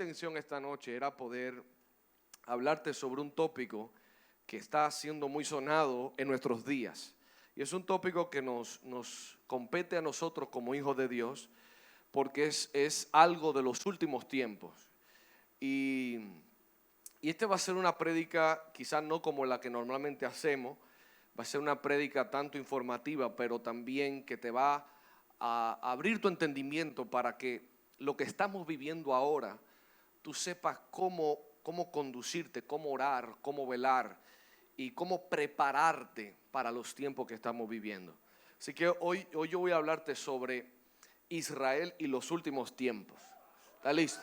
intención esta noche era poder hablarte sobre un tópico que está siendo muy sonado en nuestros días. Y es un tópico que nos compete a nosotros como hijos de Dios, porque es algo de los últimos tiempos. Y este va a ser una prédica quizás no como la que normalmente hacemos, va a ser una prédica tanto informativa, pero también que te va a abrir tu entendimiento para que lo que estamos viviendo ahora, tú sepas cómo conducirte, cómo orar, cómo velar y cómo prepararte para los tiempos que estamos viviendo. Así que hoy yo voy a hablarte sobre Israel y los últimos tiempos. ¿Está listo?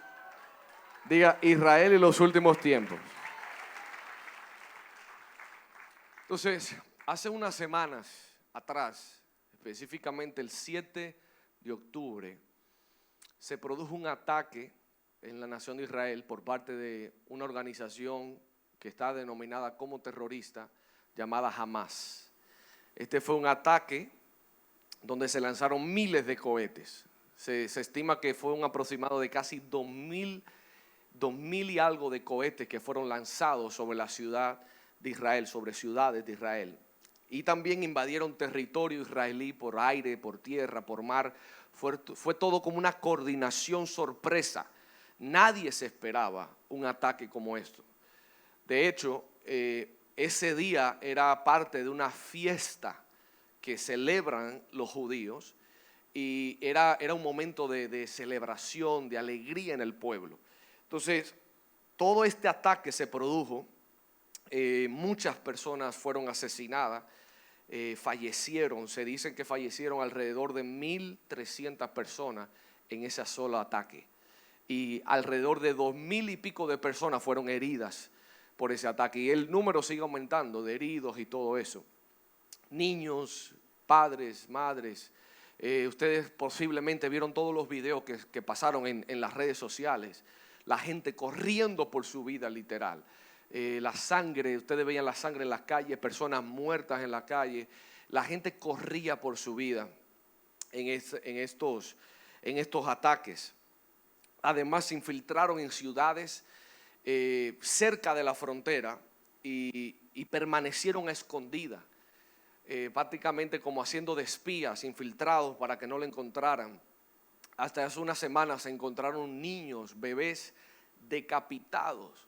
Diga Israel y los últimos tiempos. Entonces, hace unas semanas atrás, específicamente el 7 de octubre, se produjo un ataque en la nación de Israel por parte de una organización que está denominada como terrorista llamada Hamas. Este fue un ataque donde se lanzaron miles de cohetes. Se estima que fue un aproximado de casi 2.000 y algo de cohetes que fueron lanzados sobre la ciudad de Israel, sobre ciudades de Israel. Y también invadieron territorio israelí por aire, por tierra, por mar. Fue todo como una coordinación sorpresa. Nadie se esperaba un ataque como esto. De hecho, ese día era parte de una fiesta que celebran los judíos y era un momento de celebración, de alegría en el pueblo. Entonces, todo este ataque se produjo, muchas personas fueron asesinadas, fallecieron, se dicen que fallecieron alrededor de 1.300 personas en ese solo ataque. Y alrededor de 2.000 y pico de personas fueron heridas por ese ataque. Y el número sigue aumentando de heridos y todo eso. Niños, padres, madres. Ustedes posiblemente vieron todos los videos que pasaron en las redes sociales. La gente corriendo por su vida literal. La sangre, ustedes veían la sangre en las calles, personas muertas en la calle. La gente corría por su vida en estos ataques. Además, se infiltraron en ciudades cerca de la frontera y permanecieron escondidas, prácticamente como haciendo de espías, infiltrados para que no lo encontraran. Hasta hace unas semanas se encontraron niños, bebés decapitados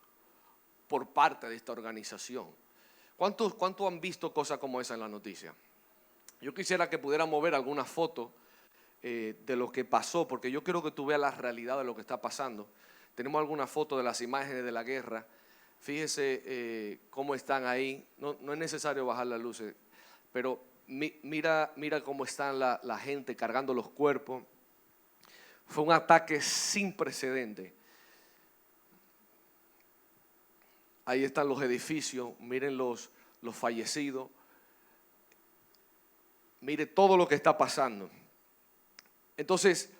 por parte de esta organización. ¿Cuántos han visto cosas como esa en la noticia? Yo quisiera que pudiéramos ver alguna foto de lo que pasó, porque yo quiero que tú veas la realidad de lo que está pasando. Tenemos alguna foto de las imágenes de la guerra. Fíjese cómo están ahí. No es necesario bajar las luces, pero mira cómo están la gente cargando los cuerpos. Fue un ataque sin precedente. Ahí están los edificios, miren los fallecidos. Mire todo lo que está pasando. Entonces,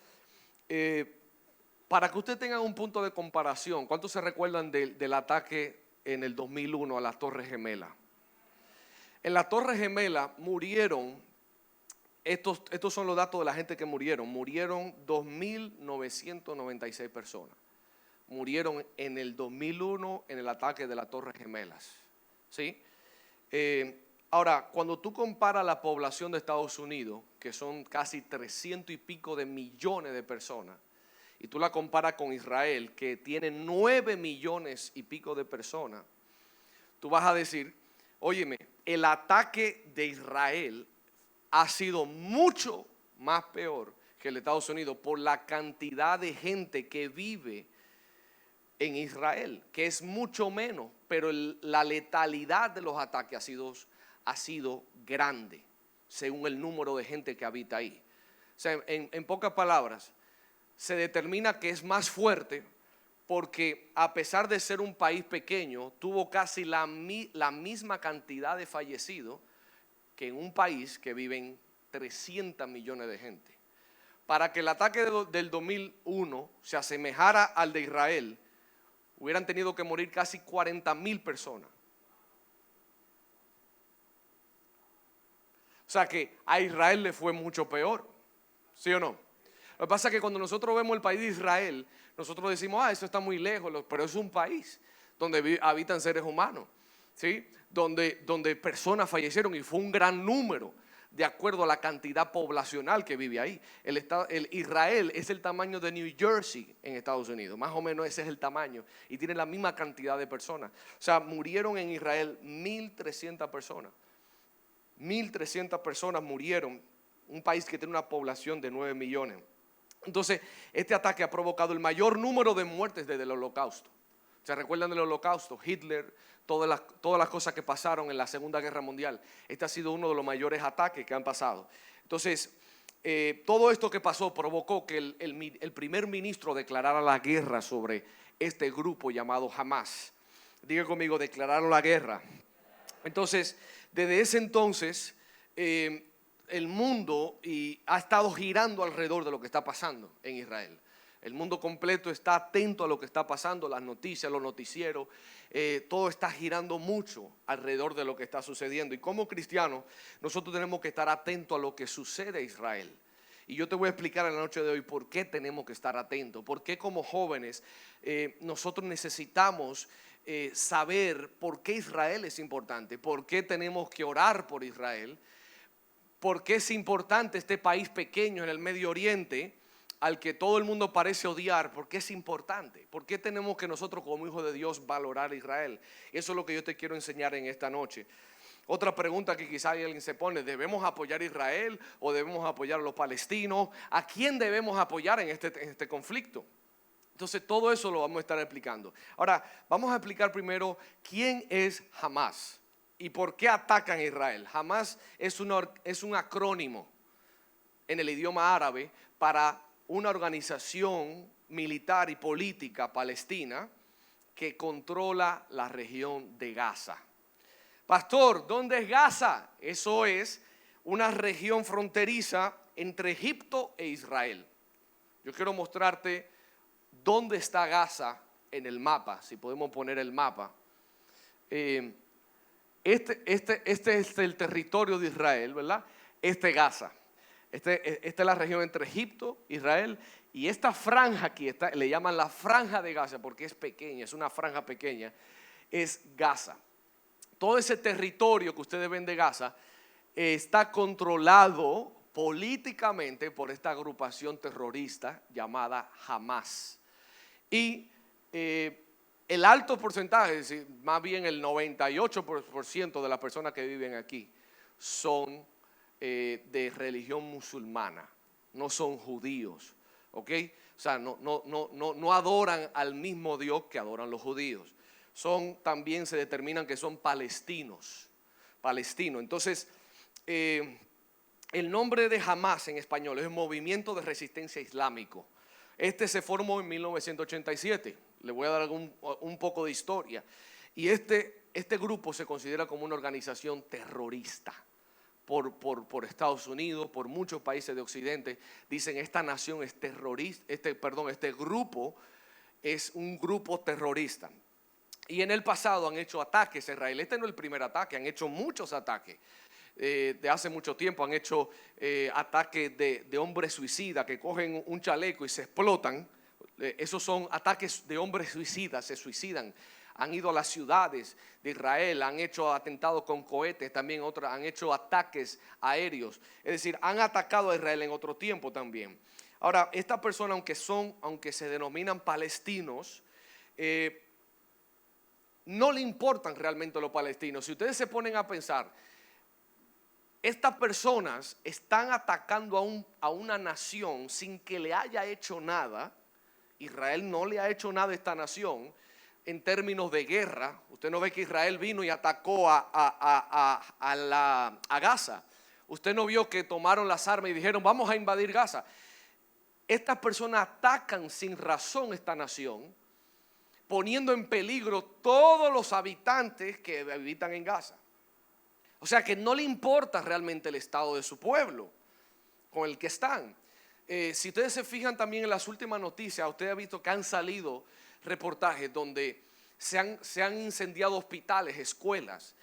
para que ustedes tengan un punto de comparación, ¿cuántos se recuerdan del ataque en el 2001 a la Torre Gemela? En la Torre Gemela murieron, estos son los datos de la gente que murieron 2.996 personas. Murieron en el 2001 en el ataque de la Torre Gemelas. ¿Sí? Ahora, cuando tú comparas la población de Estados Unidos, que son casi 300 y pico de millones de personas, y tú la comparas con Israel, que tiene 9 millones y pico de personas, tú vas a decir, óyeme, el ataque de Israel ha sido mucho más peor que el de Estados Unidos por la cantidad de gente que vive en Israel, que es mucho menos, pero la letalidad de los ataques ha sido grande, según el número de gente que habita ahí. O sea, en pocas palabras, se determina que es más fuerte porque a pesar de ser un país pequeño, tuvo casi la misma cantidad de fallecidos que en un país que viven 300 millones de gente. Para que el ataque del 2001 se asemejara al de Israel, hubieran tenido que morir casi 40.000 personas. O sea que a Israel le fue mucho peor, ¿sí o no? Lo que pasa es que cuando nosotros vemos el país de Israel, nosotros decimos, eso está muy lejos, pero es un país donde habitan seres humanos, ¿sí? Donde personas fallecieron y fue un gran número de acuerdo a la cantidad poblacional que vive ahí. Israel es el tamaño de New Jersey en Estados Unidos, más o menos ese es el tamaño, y tiene la misma cantidad de personas. O sea, murieron en Israel 1.300 personas. 1.300 personas murieron, un país que tiene una población de 9 millones. Entonces, este ataque ha provocado el mayor número de muertes desde el Holocausto. ¿Se recuerdan del Holocausto? Hitler, todas las cosas que pasaron en la Segunda Guerra Mundial. Este ha sido uno de los mayores ataques que han pasado. Entonces, todo esto que pasó provocó que el primer ministro declarara la guerra sobre este grupo llamado Hamas. Diga conmigo, declararon la guerra. Entonces, desde ese entonces, el mundo ha estado girando alrededor de lo que está pasando en Israel. El mundo completo está atento a lo que está pasando, las noticias, los noticieros, todo está girando mucho alrededor de lo que está sucediendo. Y como cristianos, nosotros tenemos que estar atentos a lo que sucede en Israel. Y yo te voy a explicar en la noche de hoy por qué tenemos que estar atentos, por qué como jóvenes nosotros necesitamos saber por qué Israel es importante, por qué tenemos que orar por Israel, por qué es importante este país pequeño en el Medio Oriente, al que todo el mundo parece odiar, ¿por qué es importante? ¿Por qué tenemos que nosotros como hijos de Dios valorar a Israel? Eso es lo que yo te quiero enseñar en esta noche. Otra pregunta que quizá alguien se pone, ¿debemos apoyar a Israel o debemos apoyar a los palestinos? ¿A quién debemos apoyar en este conflicto? Entonces todo eso lo vamos a estar explicando. Ahora vamos a explicar primero quién es Hamas y por qué atacan a Israel. Hamas es un acrónimo en el idioma árabe para una organización militar y política palestina que controla la región de Gaza. Pastor, ¿dónde es Gaza? Eso es una región fronteriza entre Egipto e Israel. Yo quiero mostrarte dónde está Gaza en el mapa, si podemos poner el mapa. Este es el territorio de Israel, ¿verdad? Este es Gaza. Esta es la región entre Egipto, Israel, y esta franja aquí le llaman la franja de Gaza porque es pequeña, es una franja pequeña, es Gaza. Todo ese territorio que ustedes ven de Gaza está controlado políticamente por esta agrupación terrorista llamada Hamas. Y el alto porcentaje, es decir, más bien el 98% de las personas que viven aquí son de religión musulmana, no son judíos, ¿ok? O sea, no adoran al mismo Dios que adoran los judíos. También se determinan que son palestinos. Entonces, el nombre de Hamas en español es Movimiento de Resistencia Islámico. Este se formó en 1987. Le voy a dar un poco de historia. Y este grupo se considera como una organización terrorista por Estados Unidos, por muchos países de Occidente. Dicen esta nación es terrorista, este grupo es un grupo terrorista. Y en el pasado han hecho ataques a Israel. Este no es el primer ataque, han hecho muchos ataques. De hace mucho tiempo han hecho ataques de hombres suicidas que cogen un chaleco y se explotan. Esos son ataques de hombres suicidas, se suicidan. Han ido a las ciudades de Israel, han hecho atentados con cohetes, también han hecho ataques aéreos. Es decir, han atacado a Israel en otro tiempo también. Ahora, estas personas, aunque se denominan palestinos, no le importan realmente a los palestinos. Si ustedes se ponen a pensar, estas personas están atacando a una nación sin que le haya hecho nada. Israel no le ha hecho nada a esta nación en términos de guerra. Usted no ve que Israel vino y atacó a Gaza. Usted no vio que tomaron las armas y dijeron vamos a invadir Gaza. Estas personas atacan sin razón esta nación, poniendo en peligro todos los habitantes que habitan en Gaza. O sea que no le importa realmente el estado de su pueblo con el que están. Si ustedes se fijan también en las últimas noticias, usted ha visto que han salido reportajes donde se han incendiado hospitales, escuelas.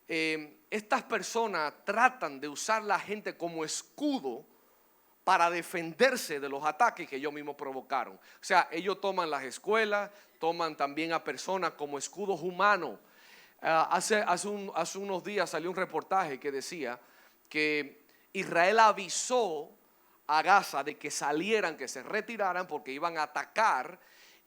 Estas personas tratan de usar la gente como escudo para defenderse de los ataques que ellos mismos provocaron. O sea, ellos toman las escuelas, toman también a personas como escudos humanos. Hace unos días salió un reportaje que decía que Israel avisó a Gaza de que salieran, que se retiraran porque iban a atacar,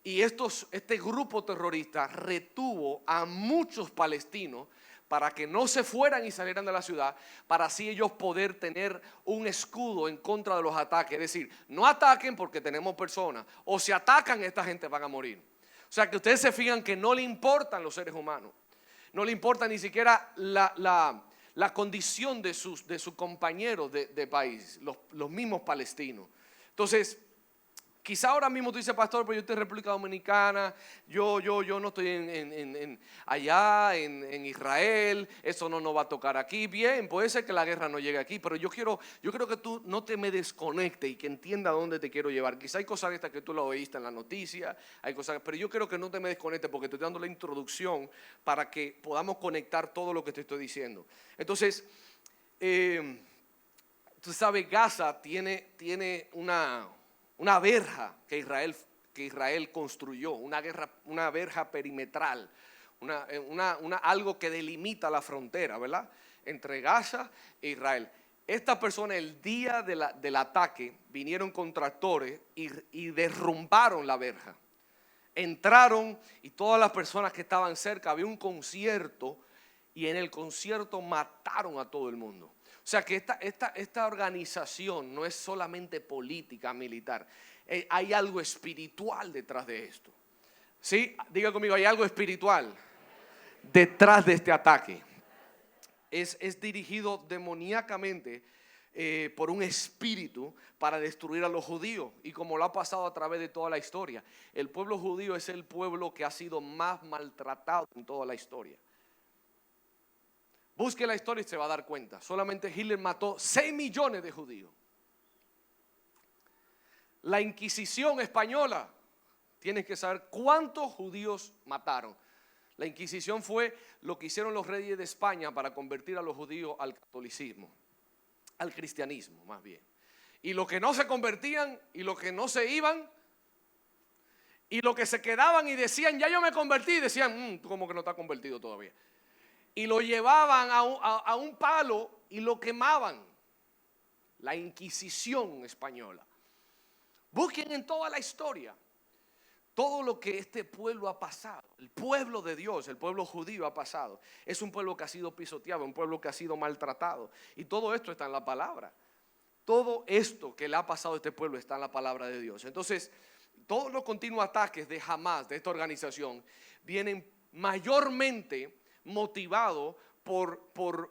y este grupo terrorista retuvo a muchos palestinos para que no se fueran y salieran de la ciudad, para así ellos poder tener un escudo en contra de los ataques. Es decir, no ataquen porque tenemos personas, o si atacan esta gente van a morir. O sea que ustedes se fijan que no le importan los seres humanos, no le importa ni siquiera la condición de sus compañeros de país, los mismos palestinos. Entonces, quizá ahora mismo tú dices, pastor, pero yo estoy en República Dominicana, yo no estoy allá en Israel, eso no nos va a tocar aquí. Bien, puede ser que la guerra no llegue aquí, pero yo creo que tú no te me desconectes y que entienda dónde te quiero llevar. Quizá hay cosas estas que tú lo oíste en la noticia, hay cosas, pero yo creo que no te me desconectes porque te estoy dando la introducción para que podamos conectar todo lo que te estoy diciendo. Entonces, tú sabes, Gaza tiene una verja que Israel construyó, una verja perimetral, algo que delimita la frontera, ¿verdad?, entre Gaza e Israel. Estas personas el día del ataque vinieron con tractores y derrumbaron la verja. Entraron y todas las personas que estaban cerca, había un concierto y en el concierto mataron a todo el mundo. O sea que esta organización no es solamente política, militar. Hay algo espiritual detrás de esto. ¿Sí? Diga conmigo, hay algo espiritual detrás de este ataque. Es dirigido demoníacamente por un espíritu para destruir a los judíos. Y como lo ha pasado a través de toda la historia, el pueblo judío es el pueblo que ha sido más maltratado en toda la historia. Busque la historia y se va a dar cuenta. Solamente Hitler mató 6 millones de judíos. La Inquisición española, tienes que saber cuántos judíos mataron. La Inquisición fue lo que hicieron los reyes de España para convertir a los judíos al catolicismo, al cristianismo más bien. Y los que no se convertían y los que no se iban y los que se quedaban y decían, ya yo me convertí, decían, tú como que no estás convertido todavía. Y lo llevaban a un palo y lo quemaban. La Inquisición española. Busquen en toda la historia todo lo que este pueblo ha pasado. El pueblo de Dios, el pueblo judío ha pasado. Es un pueblo que ha sido pisoteado, un pueblo que ha sido maltratado. Y todo esto está en la palabra. Todo esto que le ha pasado a este pueblo está en la palabra de Dios. Entonces, todos los continuos ataques de Hamás, de esta organización, vienen mayormente motivado por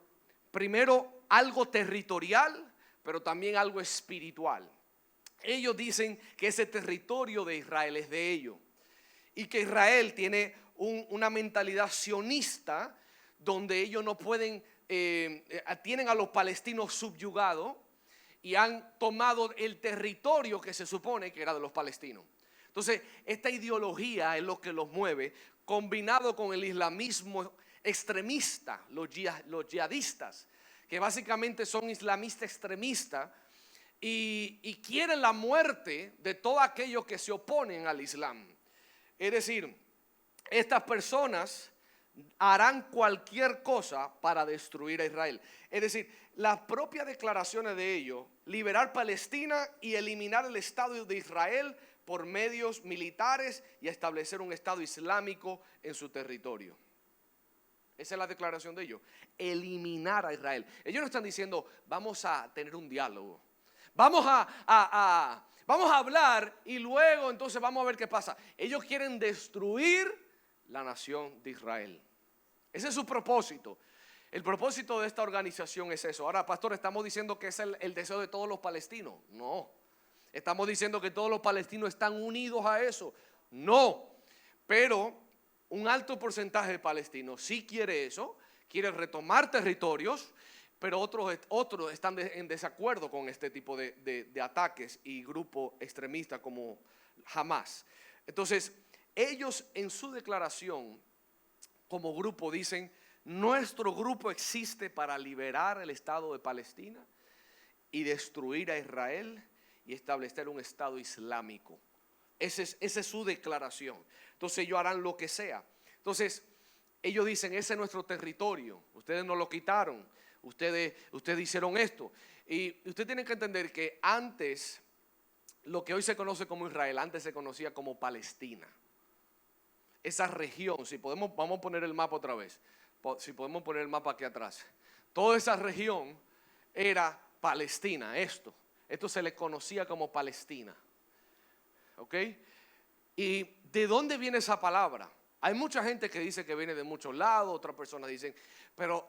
primero algo territorial, pero también algo espiritual. Ellos dicen que ese territorio de Israel es de ellos y que Israel tiene una mentalidad sionista donde ellos no pueden, tienen a los palestinos subyugados y han tomado el territorio que se supone que era de los palestinos. Entonces, esta ideología es lo que los mueve, combinado con el islamismo extremista, los yihadistas, que básicamente son islamistas extremistas y quieren la muerte de todos aquellos que se oponen al Islam. Es decir, estas personas harán cualquier cosa para destruir a Israel. Es decir, las propias declaraciones de ellos, liberar Palestina y eliminar el Estado de Israel por medios militares y establecer un Estado islámico en su territorio. Esa es la declaración de ellos, eliminar a Israel. Ellos no están diciendo, vamos a tener un diálogo, vamos a hablar y luego entonces vamos a ver qué pasa. Ellos quieren destruir la nación de Israel. Ese es su propósito. El propósito de esta organización es eso. Ahora, pastor, ¿estamos diciendo que es el deseo de todos los palestinos? No. ¿Estamos diciendo que todos los palestinos están unidos a eso? No. Pero un alto porcentaje de palestinos sí quiere eso, quiere retomar territorios, pero otros están en desacuerdo con este tipo de ataques y grupos extremistas como Hamás. Entonces, ellos en su declaración como grupo dicen, nuestro grupo existe para liberar el Estado de Palestina y destruir a Israel y establecer un Estado islámico. Esa es su declaración. Entonces ellos harán lo que sea. Entonces ellos dicen, ese es nuestro territorio, ustedes nos lo quitaron, ustedes hicieron esto. Y usted tiene que entender que antes, lo que hoy se conoce como Israel, antes se conocía como Palestina. Esa región, si podemos, vamos a poner el mapa otra vez, si podemos poner el mapa aquí atrás. Toda esa región era Palestina, esto se le conocía como Palestina. ¿Ok? ¿Y de dónde viene esa palabra? Hay mucha gente que dice que viene de muchos lados, otras personas dicen, pero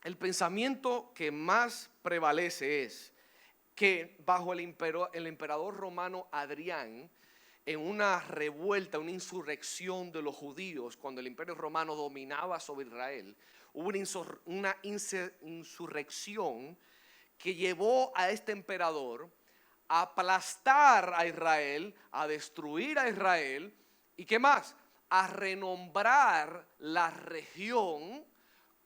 el pensamiento que más prevalece es que bajo el emperador romano Adrián, en una revuelta, una insurrección de los judíos, cuando el imperio romano dominaba sobre Israel, hubo una insurrección que llevó a este emperador a aplastar a Israel, a destruir a Israel, y ¿qué más? A renombrar la región,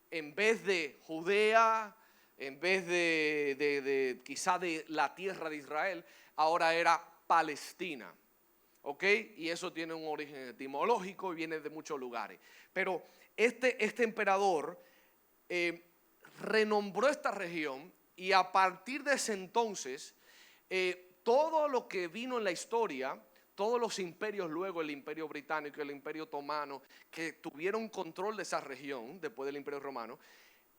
en vez de Judea, en vez de quizá de la tierra de Israel, ahora era Palestina. ¿Ok? Y eso tiene un origen etimológico y viene de muchos lugares. Pero este emperador renombró esta región, y a partir de ese entonces, todo lo que vino en la historia, todos los imperios luego, el imperio británico, el imperio otomano, que tuvieron control de esa región después del imperio romano,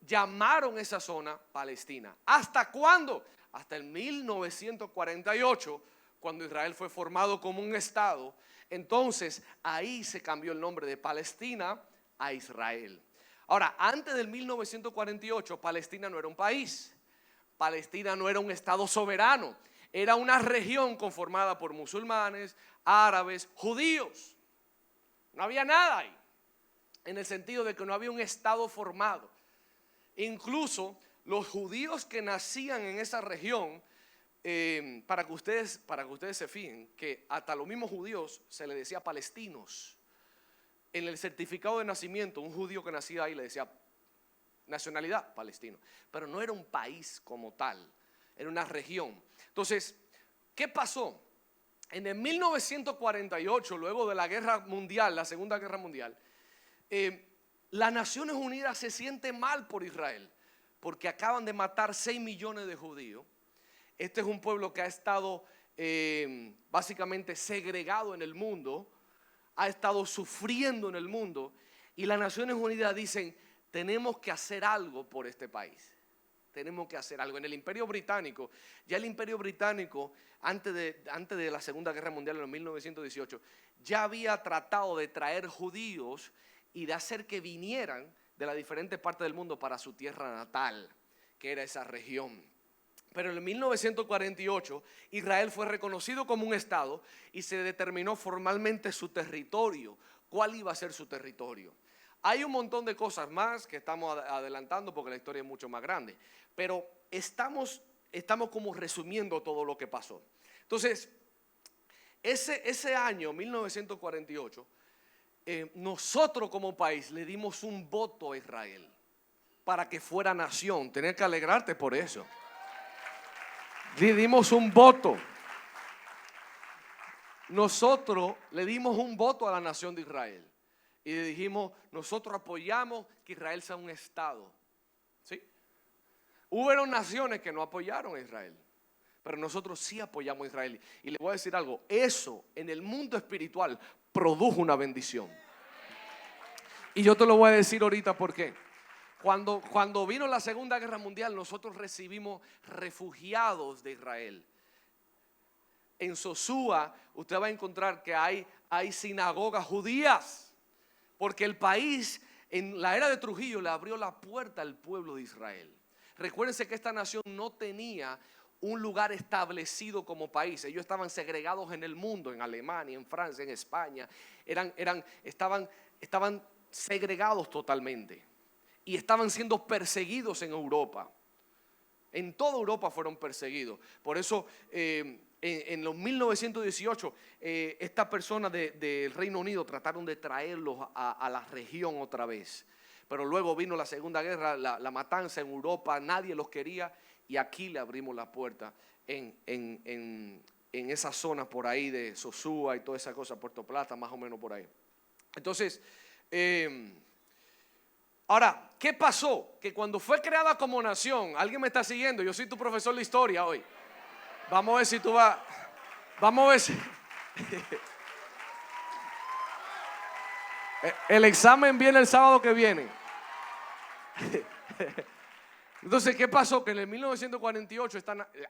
llamaron esa zona Palestina. ¿Hasta cuándo? Hasta el 1948, cuando Israel fue formado como un estado. Entonces ahí se cambió el nombre de Palestina a Israel. Ahora, antes del 1948, Palestina no era un país. Palestina no era un estado soberano. Era una región conformada por musulmanes, árabes, judíos. No había nada ahí, en el sentido de que no había un estado formado. Incluso los judíos que nacían en esa región, para que ustedes se fijen, que hasta los mismos judíos se les decía palestinos. En el certificado de nacimiento, un judío que nacía ahí le decía nacionalidad palestino, pero no era un país como tal, era una región. Entonces, ¿qué pasó? En el 1948, luego de la guerra mundial, la Segunda Guerra Mundial, las Naciones Unidas se sienten mal por Israel, porque acaban de matar 6 millones de judíos. Este es un pueblo que ha estado básicamente segregado en el mundo, ha estado sufriendo en el mundo, y las Naciones Unidas dicen, tenemos que hacer algo por este país. Tenemos que hacer algo. En el Imperio Británico, ya el Imperio Británico, antes de la Segunda Guerra Mundial en 1918, ya había tratado de traer judíos y de hacer que vinieran de las diferentes partes del mundo para su tierra natal, que era esa región. Pero en 1948 Israel fue reconocido como un estado y se determinó formalmente su territorio. ¿Cuál iba a ser su territorio? Hay un montón de cosas más que estamos adelantando porque la historia es mucho más grande, pero estamos como resumiendo todo lo que pasó. Entonces, ese año 1948, nosotros como país le dimos un voto a Israel para que fuera nación. Tenés que alegrarte por eso. Le dimos un voto. Nosotros le dimos un voto a la nación de Israel y le dijimos, nosotros apoyamos que Israel sea un estado. ¿Sí? Hubo naciones que no apoyaron a Israel, pero nosotros sí apoyamos a Israel. Y le voy a decir algo, eso en el mundo espiritual produjo una bendición. Y yo te lo voy a decir ahorita por qué. Cuando vino la Segunda Guerra Mundial, nosotros recibimos refugiados de Israel. En Sosúa usted va a encontrar que hay sinagogas judías, porque el país en la era de Trujillo le abrió la puerta al pueblo de Israel. Recuérdense que esta nación no tenía un lugar establecido como país. Ellos estaban segregados en el mundo, en Alemania, en Francia, en España. Estaban segregados totalmente y estaban siendo perseguidos en Europa. En toda Europa fueron perseguidos. Por eso en los 1918 estas personas del Reino Unido trataron de traerlos a la región otra vez. Pero luego vino la Segunda Guerra, la matanza en Europa, nadie los quería y aquí le abrimos la puerta en esa zona por ahí de Sosúa y toda esa cosa, Puerto Plata, más o menos por ahí. Entonces, ahora, ¿qué pasó? Que cuando fue creada como nación, ¿alguien me está siguiendo? Yo soy tu profesor de historia hoy. Vamos a ver si tú vas, vamos a ver si... El examen viene el sábado que viene. Entonces, ¿qué pasó? Que en el 1948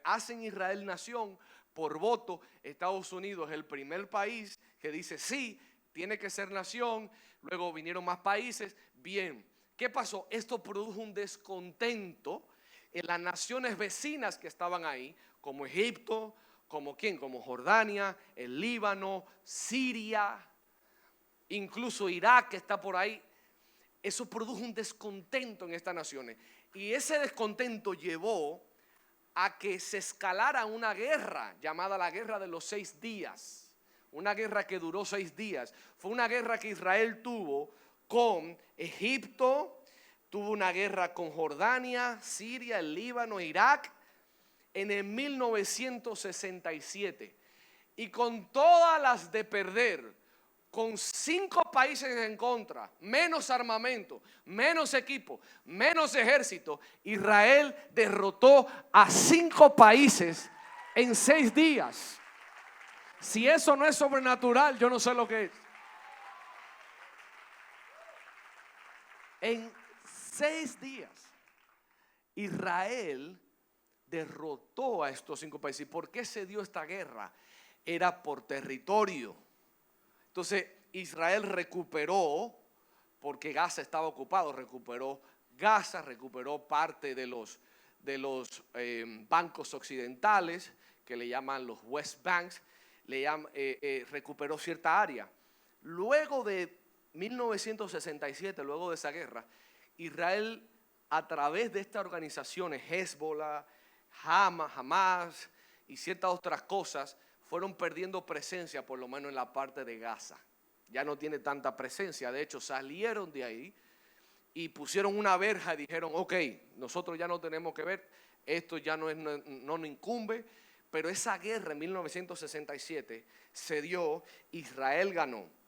hacen Israel nación por voto. Estados Unidos es el primer país que dice sí, tiene que ser nación. Luego vinieron más países. Bien, ¿qué pasó? Esto produjo un descontento en las naciones vecinas que estaban ahí, como Egipto, como ¿quién? Como Jordania, el Líbano, Siria, incluso Irak que está por ahí. Eso produjo un descontento en estas naciones. Y ese descontento llevó a que se escalara una guerra llamada la Guerra de los 6 días. Una guerra que duró 6 días. Fue una guerra que Israel tuvo con Egipto, tuvo una guerra con Jordania, Siria, el Líbano, Irak, en el 1967. Y con todas las de perder, con 5 países en contra, menos armamento, menos equipo, menos ejército, Israel derrotó a 5 países en 6 días. Si eso no es sobrenatural, yo no sé lo que es. En 6 días, Israel derrotó a estos 5 países. ¿Y por qué se dio esta guerra? Era por territorio. Entonces Israel recuperó, porque Gaza estaba ocupado, recuperó Gaza, recuperó parte de los bancos occidentales, que le llaman los West Banks, recuperó cierta área. Luego de 1967, luego de esa guerra, Israel, a través de estas organizaciones, Hezbollah, Hamas y ciertas otras cosas, fueron perdiendo presencia, por lo menos en la parte de Gaza. Ya no tiene tanta presencia. De hecho, salieron de ahí y pusieron una verja y dijeron, ok, nosotros ya no tenemos que ver, esto ya no nos incumbe. Pero esa guerra en 1967 se dio, Israel ganó.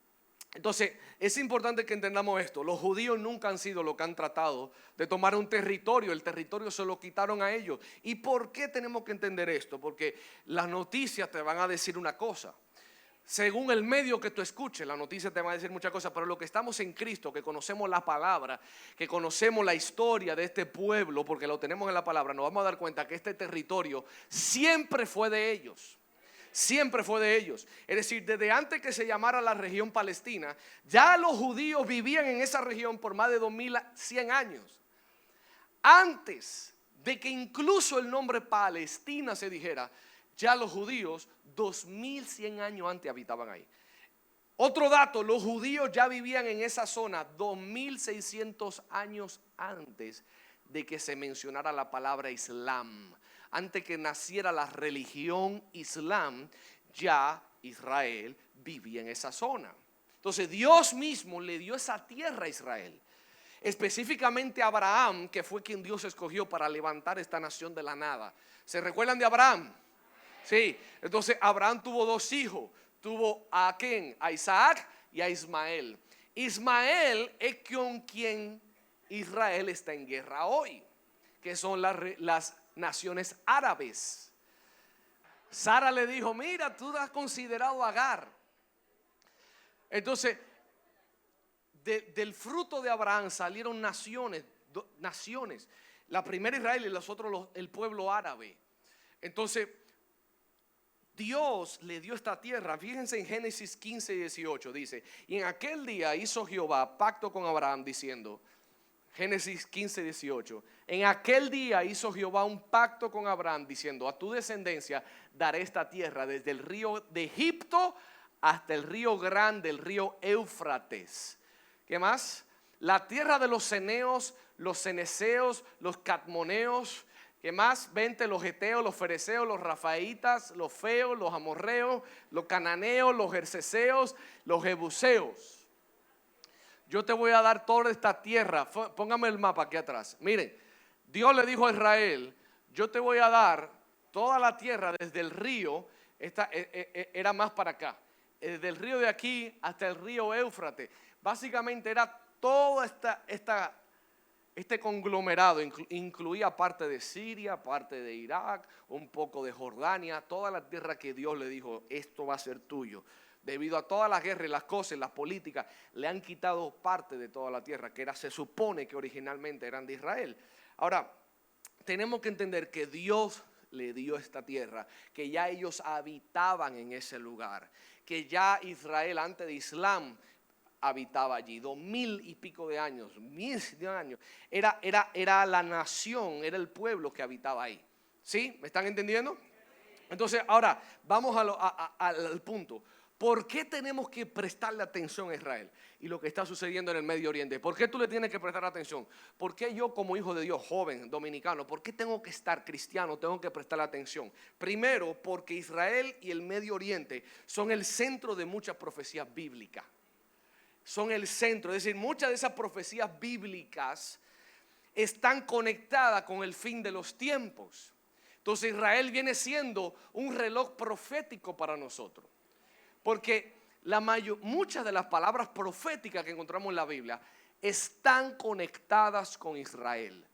Entonces, es importante que entendamos esto. Los judíos nunca han sido los que han tratado de tomar un territorio. El territorio se lo quitaron a ellos. ¿Y por qué tenemos que entender esto? Porque las noticias te van a decir una cosa. Según el medio que tú escuches, la noticia te va a decir muchas cosas. Pero los que estamos en Cristo, que conocemos la palabra, que conocemos la historia de este pueblo, porque lo tenemos en la palabra, nos vamos a dar cuenta que este territorio siempre fue de ellos. Siempre fue de ellos. Es decir, desde antes que se llamara la región Palestina, ya los judíos vivían en esa región por más de 2100 años. Antes de que incluso el nombre Palestina se dijera, ya los judíos 2100 años antes habitaban ahí. Otro dato, los judíos ya vivían en esa zona 2600 años antes de que se mencionara la palabra Islam. Antes que naciera la religión Islam, ya Israel vivía en esa zona. Entonces Dios mismo le dio esa tierra a Israel. Específicamente a Abraham, que fue quien Dios escogió para levantar esta nación de la nada. ¿Se recuerdan de Abraham? Sí. Entonces Abraham tuvo 2 hijos. Tuvo a ¿quién? A Isaac y a Ismael. Ismael es con quien Israel está en guerra hoy, que son las naciones árabes. Sara le dijo, mira, tú has considerado a Agar. Entonces, del fruto de Abraham salieron naciones. La primera Israel y los otros el pueblo árabe. Entonces, Dios le dio esta tierra. Fíjense en Génesis 15 y 18 dice, y en aquel día hizo Jehová pacto con Abraham diciendo, Génesis 15, 18. En aquel día hizo Jehová un pacto con Abraham diciendo, a tu descendencia daré esta tierra desde el río de Egipto hasta el río grande, el río Éufrates. ¿Qué más? La tierra de los ceneos, los ceneseos, los cadmoneos. ¿Qué más? 20, los heteos, los fereceos, los rafaitas, los feos, los amorreos, los cananeos, los gerseseos, los jebuseos. Yo te voy a dar toda esta tierra. Póngame el mapa aquí atrás. Miren, Dios le dijo a Israel, yo te voy a dar toda la tierra desde el río, era más para acá, desde el río de aquí hasta el río Éufrates. Básicamente era todo este conglomerado, incluía parte de Siria, parte de Irak, un poco de Jordania, toda la tierra que Dios le dijo, esto va a ser tuyo. Debido a todas las guerras y las cosas, las políticas, le han quitado parte de toda la tierra, que se supone que originalmente eran de Israel. Ahora, tenemos que entender que Dios le dio esta tierra, que ya ellos habitaban en ese lugar, que ya Israel antes de Islam habitaba allí, 2000 y pico de años, 1000 años, era la nación, era el pueblo que habitaba ahí. ¿Sí? ¿Me están entendiendo? Entonces, ahora, vamos al punto. ¿Por qué tenemos que prestarle atención a Israel y lo que está sucediendo en el Medio Oriente? ¿Por qué tú le tienes que prestar atención? ¿Por qué yo como hijo de Dios, joven, dominicano, por qué tengo que estar cristiano, tengo que prestarle atención? Primero, porque Israel y el Medio Oriente son el centro de muchas profecías bíblicas. Son el centro, es decir, muchas de esas profecías bíblicas están conectadas con el fin de los tiempos. Entonces Israel viene siendo un reloj profético para nosotros. Porque muchas de las palabras proféticas que encontramos en la Biblia están conectadas con Israel.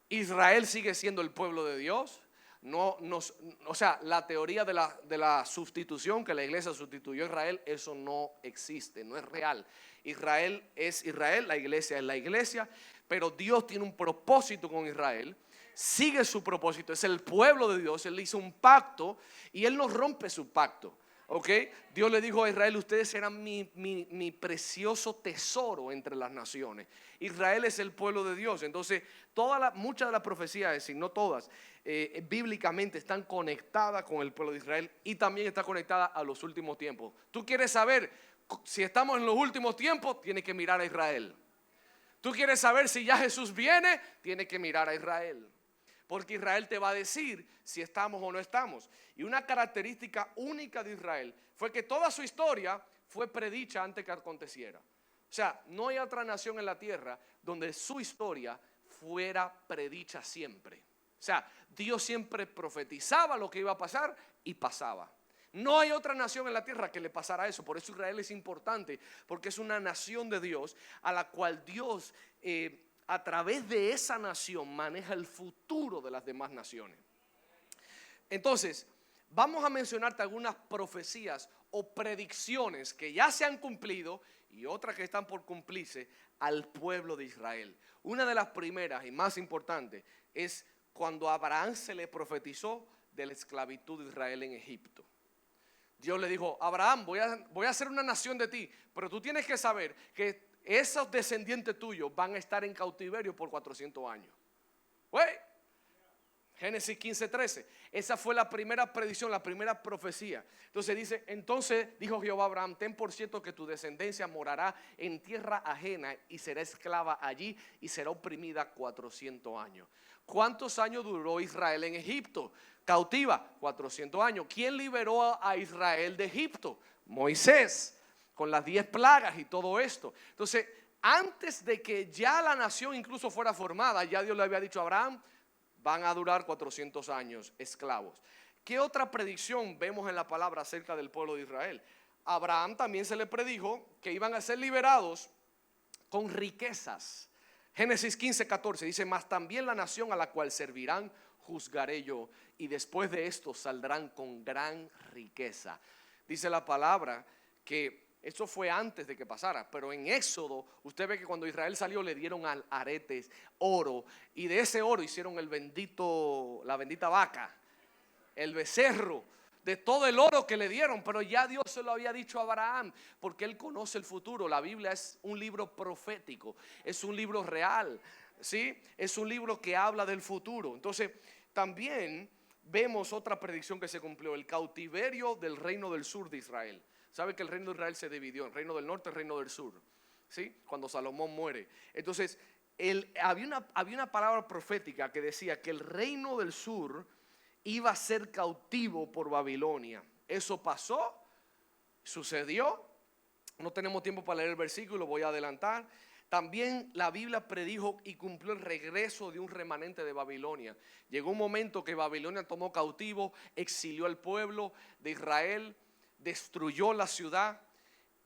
Israel sigue siendo el pueblo de Dios. O sea, la teoría de la sustitución, que la iglesia sustituyó a Israel, eso no existe, no es real. Israel es Israel, la iglesia es la iglesia, pero Dios tiene un propósito con Israel. Sigue su propósito, es el pueblo de Dios. Él hizo un pacto y Él no rompe su pacto. Okay. Dios le dijo a Israel, ustedes serán mi precioso tesoro entre las naciones. Israel es el pueblo de Dios. Entonces muchas de las profecías, si no todas, bíblicamente están conectadas con el pueblo de Israel y también está conectada a los últimos tiempos. Tú quieres saber si estamos en los últimos tiempos, tienes que mirar a Israel. Tú quieres saber si ya Jesús viene, tienes que mirar a Israel. Porque Israel te va a decir si estamos o no estamos. Y una característica única de Israel fue que toda su historia fue predicha antes que aconteciera. O sea, no hay otra nación en la tierra donde su historia fuera predicha siempre. O sea, Dios siempre profetizaba lo que iba a pasar y pasaba. No hay otra nación en la tierra que le pasara eso. Por eso Israel es importante, porque es una nación de Dios a la cual Dios a través de esa nación maneja el futuro de las demás naciones. Entonces, vamos a mencionarte algunas profecías o predicciones que ya se han cumplido y otras que están por cumplirse al pueblo de Israel. Una de las primeras y más importantes es cuando a Abraham se le profetizó de la esclavitud de Israel en Egipto. Dios le dijo, Abraham, voy a hacer una nación de ti, pero tú tienes que saber que esos descendientes tuyos van a estar en cautiverio por 400 años. Génesis 15:13. Esa fue la primera predicción, la primera profecía. Entonces dice, entonces dijo Jehová a Abraham, ten por cierto que tu descendencia morará en tierra ajena y será esclava allí y será oprimida 400 años. ¿Cuántos años duró Israel en Egipto? Cautiva, 400 años. ¿Quién liberó a Israel de Egipto? Moisés, con las 10 plagas y todo esto. Entonces, antes de que ya la nación incluso fuera formada, ya Dios le había dicho a Abraham, van a durar 400 años esclavos. ¿Qué otra predicción vemos en la palabra acerca del pueblo de Israel? A Abraham también se le predijo que iban a ser liberados con riquezas. Génesis 15:14 dice, mas también la nación a la cual servirán juzgaré yo, y después de esto saldrán con gran riqueza. Dice la palabra que eso fue antes de que pasara, pero en Éxodo usted ve que cuando Israel salió le dieron aretes, oro, y de ese oro hicieron la bendita vaca, el becerro, de todo el oro que le dieron. Pero ya Dios se lo había dicho a Abraham, porque él conoce el futuro. La Biblia es un libro profético, es un libro real, ¿sí? Es un libro que habla del futuro. Entonces también vemos otra predicción que se cumplió, el cautiverio del reino del sur de Israel. Sabe que el reino de Israel se dividió, el reino del norte y el reino del sur, ¿sí? Cuando Salomón muere. Entonces, había una palabra profética que decía que el reino del sur iba a ser cautivo por Babilonia. Eso pasó, sucedió. No tenemos tiempo para leer el versículo, voy a adelantar. También la Biblia predijo y cumplió el regreso de un remanente de Babilonia. Llegó un momento que Babilonia tomó cautivo, exilió al pueblo de Israel, destruyó la ciudad,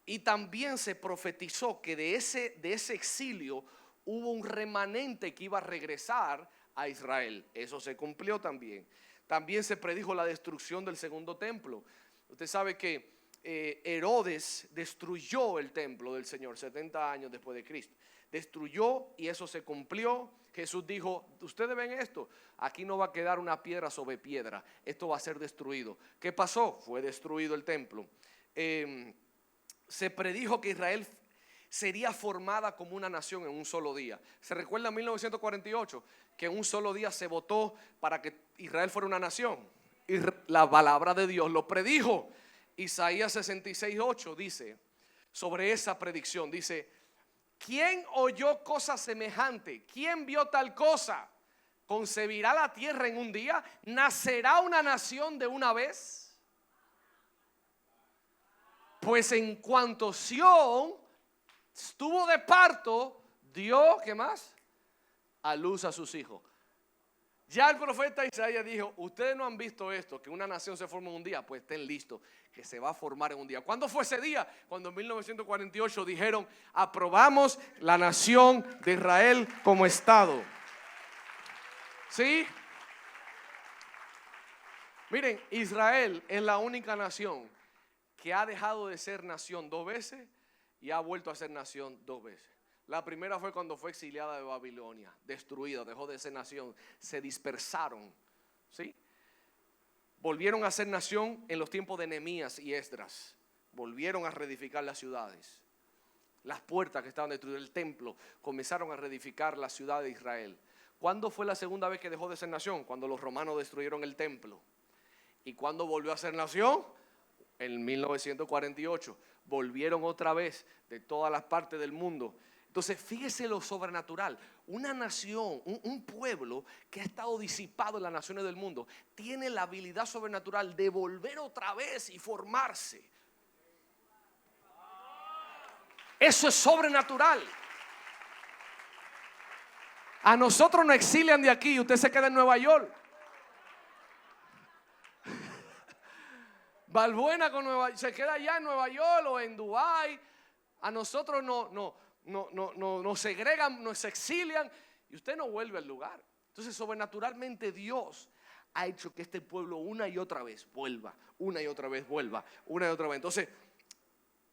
y también se profetizó que de ese exilio hubo un remanente que iba a regresar a Israel. Eso se cumplió también. También se predijo la destrucción del segundo templo. Usted sabe que Herodes destruyó el templo del Señor 70 años después de Cristo. Destruyó y eso se cumplió. Jesús dijo: ustedes ven esto, aquí no va a quedar una piedra sobre piedra, esto va a ser destruido. ¿Qué pasó? Fue destruido el templo. Se predijo que Israel sería formada como una nación en un solo día. ¿Se recuerda en 1948 que en un solo día se votó para que Israel fuera una nación? Y la palabra de Dios lo predijo. Isaías 66:8 dice sobre esa predicción, dice: ¿quién oyó cosa semejante? ¿Quién vio tal cosa? ¿Concebirá la tierra en un día? ¿Nacerá una nación de una vez? Pues en cuanto Sión estuvo de parto, dio, ¿qué más? A luz a sus hijos. Ya el profeta Isaías dijo: ustedes no han visto esto, que una nación se forma en un día. Pues estén listos, que se va a formar en un día. ¿Cuándo fue ese día? Cuando en 1948 dijeron: aprobamos la nación de Israel como Estado. ¿Sí? Miren, Israel es la única nación que ha dejado de ser nación 2 veces y ha vuelto a ser nación 2 veces. La primera fue cuando fue exiliada de Babilonia, destruida, dejó de ser nación, se dispersaron, ¿sí? Volvieron a ser nación en los tiempos de Nehemías y Esdras. Volvieron a reedificar las ciudades. Las puertas que estaban destruidas, el templo, comenzaron a reedificar la ciudad de Israel. ¿Cuándo fue la segunda vez que dejó de ser nación? Cuando los romanos destruyeron el templo. ¿Y cuándo volvió a ser nación? En 1948. Volvieron otra vez de todas las partes del mundo. Entonces fíjese lo sobrenatural. Una nación, un pueblo que ha estado disipado en las naciones del mundo, tiene la habilidad sobrenatural de volver otra vez y formarse. Eso es sobrenatural. A nosotros nos exilian de aquí y usted se queda en Nueva York. Balbuena se queda allá en Nueva York o en Dubái. A nosotros nos segregan, nos exilian y usted no vuelve al lugar. Entonces sobrenaturalmente Dios ha hecho que este pueblo una y otra vez vuelva, una y otra vez vuelva, una y otra vez. Entonces,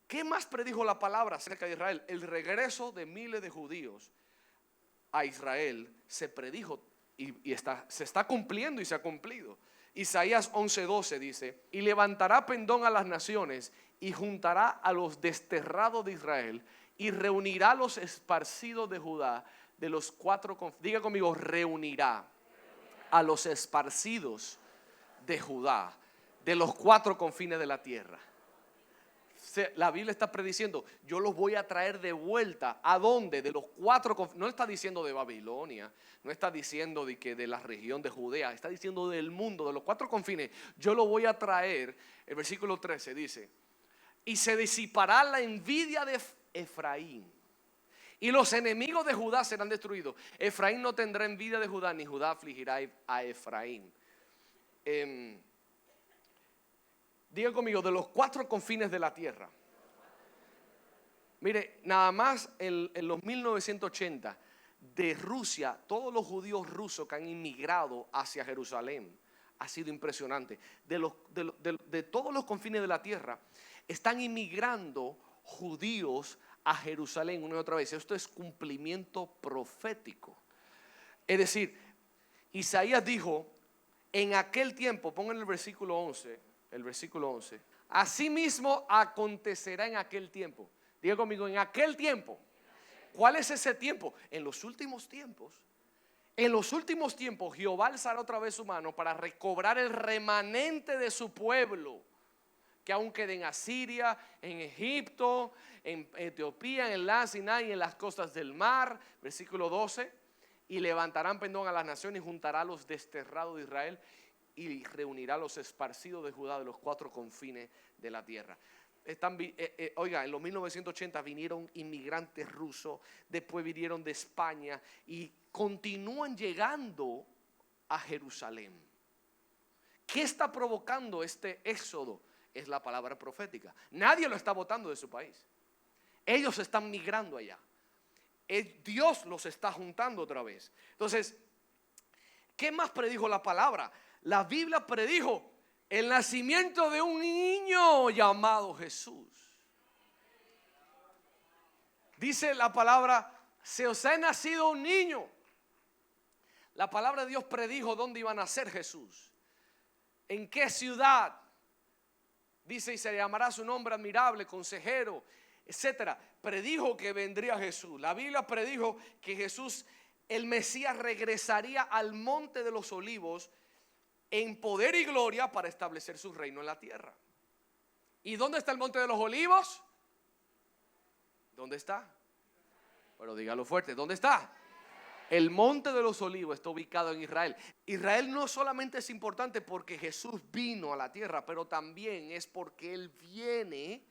¿qué más predijo la palabra acerca de Israel? El regreso de miles de judíos a Israel se predijo y se está cumpliendo y se ha cumplido. Isaías 11:12 dice: y levantará pendón a las naciones y juntará a los desterrados de Israel y reunirá a los esparcidos de Judá de los 4, diga conmigo, reunirá a los esparcidos de Judá de los 4 confines de la tierra. La Biblia está prediciendo: yo los voy a traer de vuelta. ¿A dónde? De los 4 confines. No está diciendo de Babilonia, no está diciendo de la región de Judea, está diciendo del mundo, de los 4 confines. Yo lo voy a traer. El versículo 13 dice: y se disipará la envidia de Efraín y los enemigos de Judá serán destruidos. Efraín no tendrá envidia de Judá, ni Judá afligirá a Efraín. Diga conmigo, de los 4 confines de la tierra. Mire, nada más en los 1980 de Rusia, todos los judíos rusos que han inmigrado hacia Jerusalén, ha sido impresionante. De todos los confines de la tierra están inmigrando judíos a Jerusalén una y otra vez. Esto es cumplimiento profético. Es decir, Isaías dijo: en aquel tiempo, pongan el versículo 11. El versículo 11. Asimismo acontecerá en aquel tiempo. Diga conmigo, en aquel tiempo. ¿Cuál es ese tiempo? En los últimos tiempos. En los últimos tiempos Jehová alzará otra vez su mano para recobrar el remanente de su pueblo, que aún quede en Asiria, en Egipto, en Etiopía, en el lago Sinai y en las costas del mar. Versículo 12. Y levantarán pendón a las naciones y juntará a los desterrados de Israel y reunirá a los esparcidos de Judá de los 4 confines de la tierra. Oiga, en los 1980 vinieron inmigrantes rusos, después vinieron de España y continúan llegando a Jerusalén. ¿Qué está provocando este éxodo? Es la palabra profética. Nadie lo está botando de su país. Ellos están migrando allá. Dios los está juntando otra vez. Entonces, ¿qué más predijo la palabra? La Biblia predijo el nacimiento de un niño llamado Jesús. Dice la palabra, se os ha nacido un niño. La palabra de Dios predijo dónde iba a nacer Jesús. ¿En qué ciudad? Dice, y se llamará su nombre admirable, consejero, etcétera. Predijo que vendría Jesús. La Biblia predijo que Jesús, el Mesías, regresaría al monte de los olivos en poder y gloria para establecer su reino en la tierra. ¿Y dónde está el monte de los olivos? ¿Dónde está? Pero dígalo fuerte, ¿dónde está? El monte de los olivos está ubicado en Israel. Israel no solamente es importante porque Jesús vino a la tierra, pero también es porque Él viene,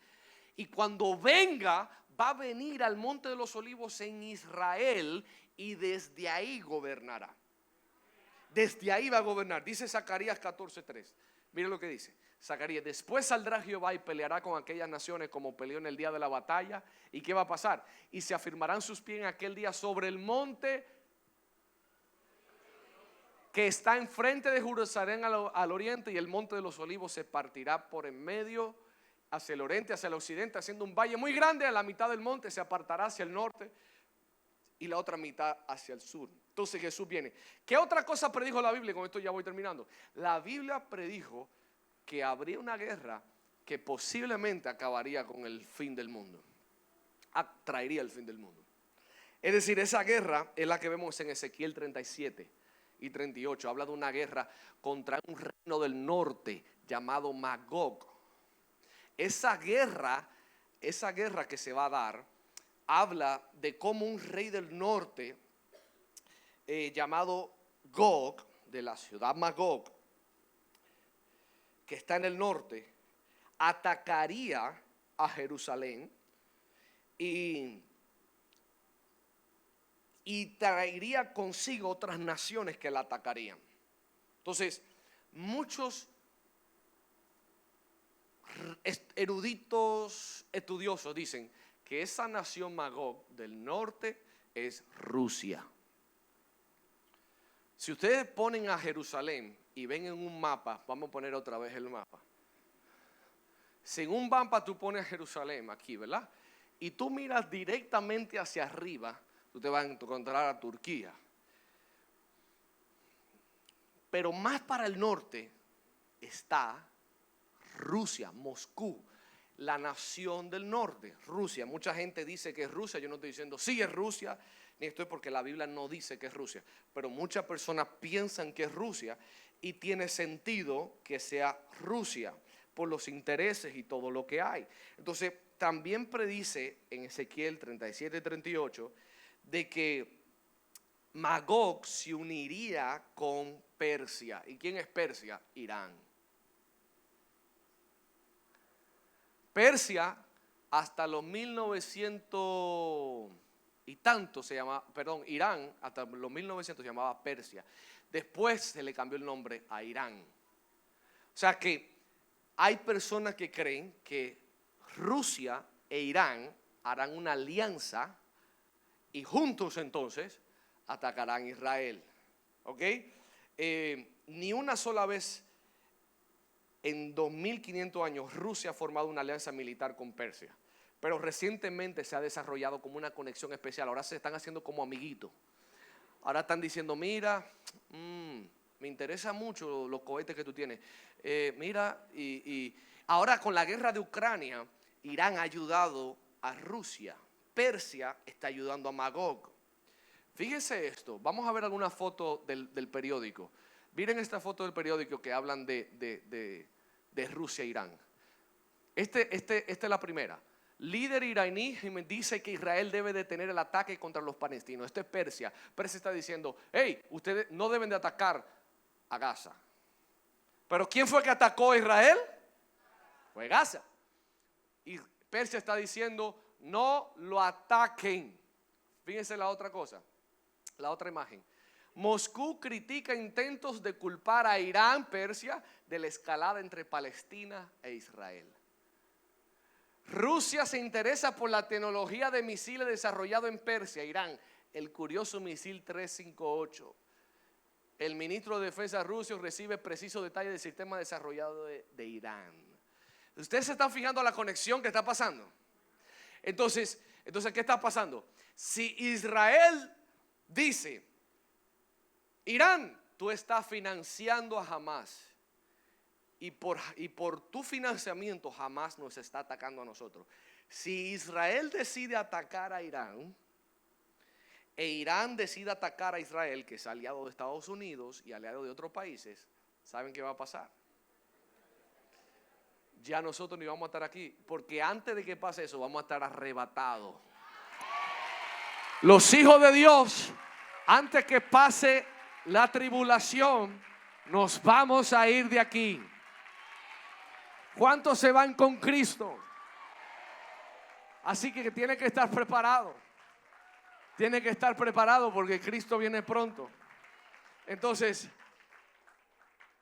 y cuando venga va a venir al monte de los olivos en Israel y desde ahí gobernará. Desde ahí va a gobernar. Dice Zacarías 14:3. Miren lo que dice Zacarías: después saldrá Jehová y peleará con aquellas naciones como peleó en el día de la batalla. ¿Y qué va a pasar? Y se afirmarán sus pies en aquel día sobre el monte que está enfrente de Jerusalén al oriente, y el monte de los olivos se partirá por en medio hacia el oriente, hacia el occidente, haciendo un valle muy grande. A la mitad del monte se apartará hacia el norte y la otra mitad hacia el sur. Entonces Jesús viene. ¿Qué otra cosa predijo la Biblia? Con esto ya voy terminando. La Biblia predijo que habría una guerra que posiblemente acabaría con el fin del mundo. Traería el fin del mundo. Es decir, esa guerra es la que vemos en Ezequiel 37 y 38. Habla de una guerra contra un reino del norte llamado Magog. Esa guerra que se va a dar, habla de cómo un rey del norte llamado Gog, de la ciudad Magog, que está en el norte, atacaría a Jerusalén y traería consigo otras naciones que la atacarían. Entonces, muchos eruditos, estudiosos dicen que esa nación Magog del norte es Rusia. Si ustedes ponen a Jerusalén y ven en un mapa, vamos a poner otra vez el mapa. Si en un mapa tú pones a Jerusalén aquí, ¿verdad? Y tú miras directamente hacia arriba, tú te vas a encontrar a Turquía. Pero más para el norte está Rusia, Moscú, la nación del norte, Rusia. Mucha gente dice que es Rusia. Yo no estoy diciendo sí es Rusia, ni estoy, porque la Biblia no dice que es Rusia. Pero muchas personas piensan que es Rusia, y tiene sentido que sea Rusia por los intereses y todo lo que hay. Entonces, también predice en Ezequiel 37 y 38 de que Magog se uniría con Persia. ¿Y quién es Persia? Irán. Persia hasta los 1900 y tanto se llamaba, Irán hasta los 1900 se llamaba Persia. Después se le cambió el nombre a Irán. O sea que hay personas que creen que Rusia e Irán harán una alianza y juntos entonces atacarán Israel. ¿Ok? Ni una sola vez en 2500 años Rusia ha formado una alianza militar con Persia, pero recientemente se ha desarrollado como una conexión especial. Ahora se están haciendo como amiguitos. Ahora están diciendo, mira, me interesa mucho los cohetes que tú tienes. Mira, y ahora con la guerra de Ucrania, Irán ha ayudado a Rusia. Persia está ayudando a Magog. Fíjense esto, vamos a ver alguna foto del periódico. Miren esta foto del periódico que hablan de Rusia e Irán. Esta es la primera. Líder iraní dice que Israel debe detener el ataque contra los palestinos. Esto es Persia. Persia está diciendo, hey, ustedes no deben de atacar a Gaza. Pero ¿quién fue que atacó a Israel? Fue Gaza. Persia está diciendo, no lo ataquen. Fíjense la otra cosa, la otra imagen. Moscú critica intentos de culpar a Irán, Persia, de la escalada entre Palestina e Israel. Rusia se interesa por la tecnología de misiles desarrollado en Persia, Irán, el curioso misil 358. El ministro de Defensa ruso recibe precisos detalles del sistema desarrollado de Irán. ¿Ustedes se están fijando la conexión que está pasando? Entonces, ¿qué está pasando? Si Israel dice, Irán, tú estás financiando a Hamas, y por tu financiamiento Hamas nos está atacando a nosotros. Si Israel decide atacar a Irán, e Irán decide atacar a Israel, que es aliado de Estados Unidos y aliado de otros países, ¿saben qué va a pasar? Ya nosotros ni vamos a estar aquí, porque antes de que pase eso vamos a estar arrebatados. Los hijos de Dios, antes que pase la tribulación, nos vamos a ir de aquí. ¿Cuántos se van con Cristo? Así que tiene que estar preparado. Tiene que estar preparado porque Cristo viene pronto. Entonces,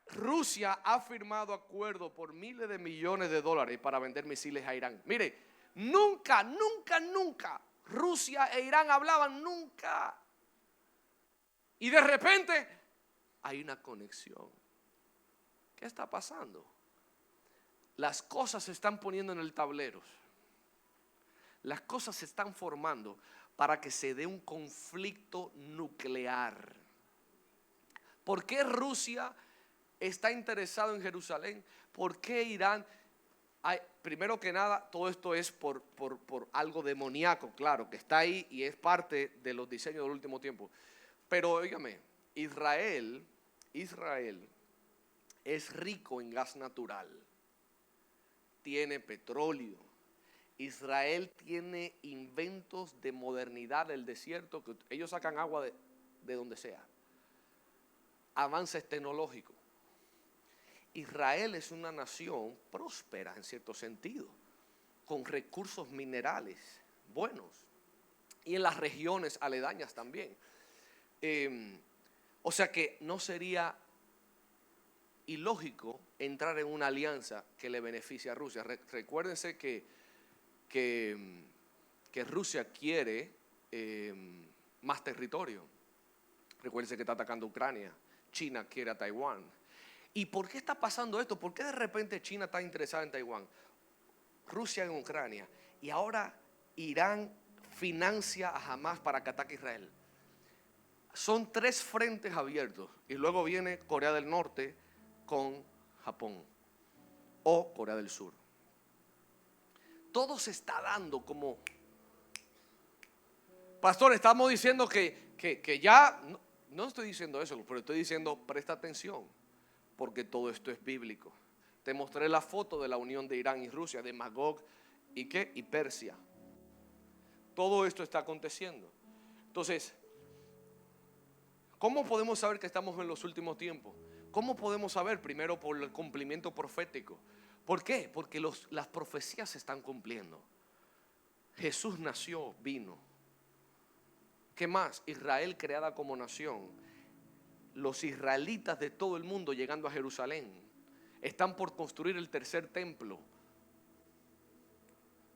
Rusia ha firmado acuerdos por miles de millones de dólares para vender misiles a Irán. Mire, nunca Rusia e Irán hablaban, nunca. Y de repente hay una conexión. ¿Qué está pasando? Las cosas se están poniendo en el tablero. Las cosas se están formando para que se dé un conflicto nuclear. ¿Por qué Rusia está interesado en Jerusalén? ¿Por qué Irán? Primero que nada, todo esto es por algo demoníaco, claro, que está ahí y es parte de los diseños del último tiempo. Pero óigame, Israel es rico en gas natural, tiene petróleo. Israel tiene inventos de modernidad del desierto, que ellos sacan agua de donde sea. Avances tecnológicos. Israel es una nación próspera en cierto sentido, con recursos minerales buenos y en las regiones aledañas también. O sea que no sería ilógico entrar en una alianza que le beneficie a Rusia. Recuérdense que Rusia quiere más territorio. Recuérdense que está atacando a Ucrania. China quiere a Taiwán. ¿Y por qué está pasando esto? ¿Por qué de repente China está interesada en Taiwán? Rusia en Ucrania. Y ahora Irán financia a Hamas para que ataque a Israel. Son 3 frentes abiertos. Y luego viene Corea del Norte con Japón. O Corea del Sur. Todo se está dando como... Pastor, estamos diciendo que ya... No estoy diciendo eso, pero estoy diciendo presta atención, porque todo esto es bíblico. Te mostré la foto de la unión de Irán y Rusia, de Magog y Persia. Todo esto está aconteciendo. Entonces, ¿cómo podemos saber que estamos en los últimos tiempos? ¿Cómo podemos saber? Primero por el cumplimiento profético. ¿Por qué? Porque las profecías se están cumpliendo. Jesús nació, vino. ¿Qué más? Israel creada como nación. Los israelitas de todo el mundo llegando a Jerusalén. Están por construir el 3er templo.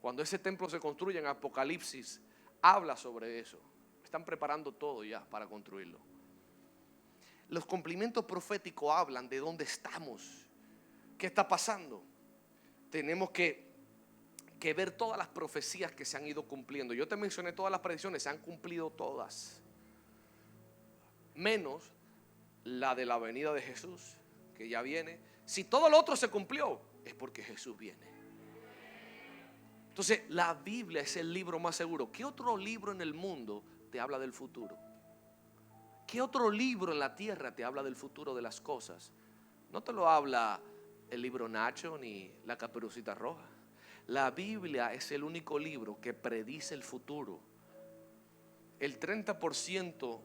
Cuando ese templo se construye en Apocalipsis, habla sobre eso. Están preparando todo ya para construirlo. Los cumplimientos proféticos hablan de dónde estamos. ¿Qué está pasando? Tenemos que ver todas las profecías que se han ido cumpliendo. Yo te mencioné todas las predicciones, se han cumplido todas, menos la de la venida de Jesús, que ya viene. Si todo lo otro se cumplió, es porque Jesús viene. Entonces la Biblia es el libro más seguro. ¿Qué otro libro en el mundo te habla del futuro? ¿Qué otro libro en la tierra te habla del futuro de las cosas? No te lo habla el libro Nacho ni la Caperucita Roja. La Biblia es el único libro que predice el futuro. El 30%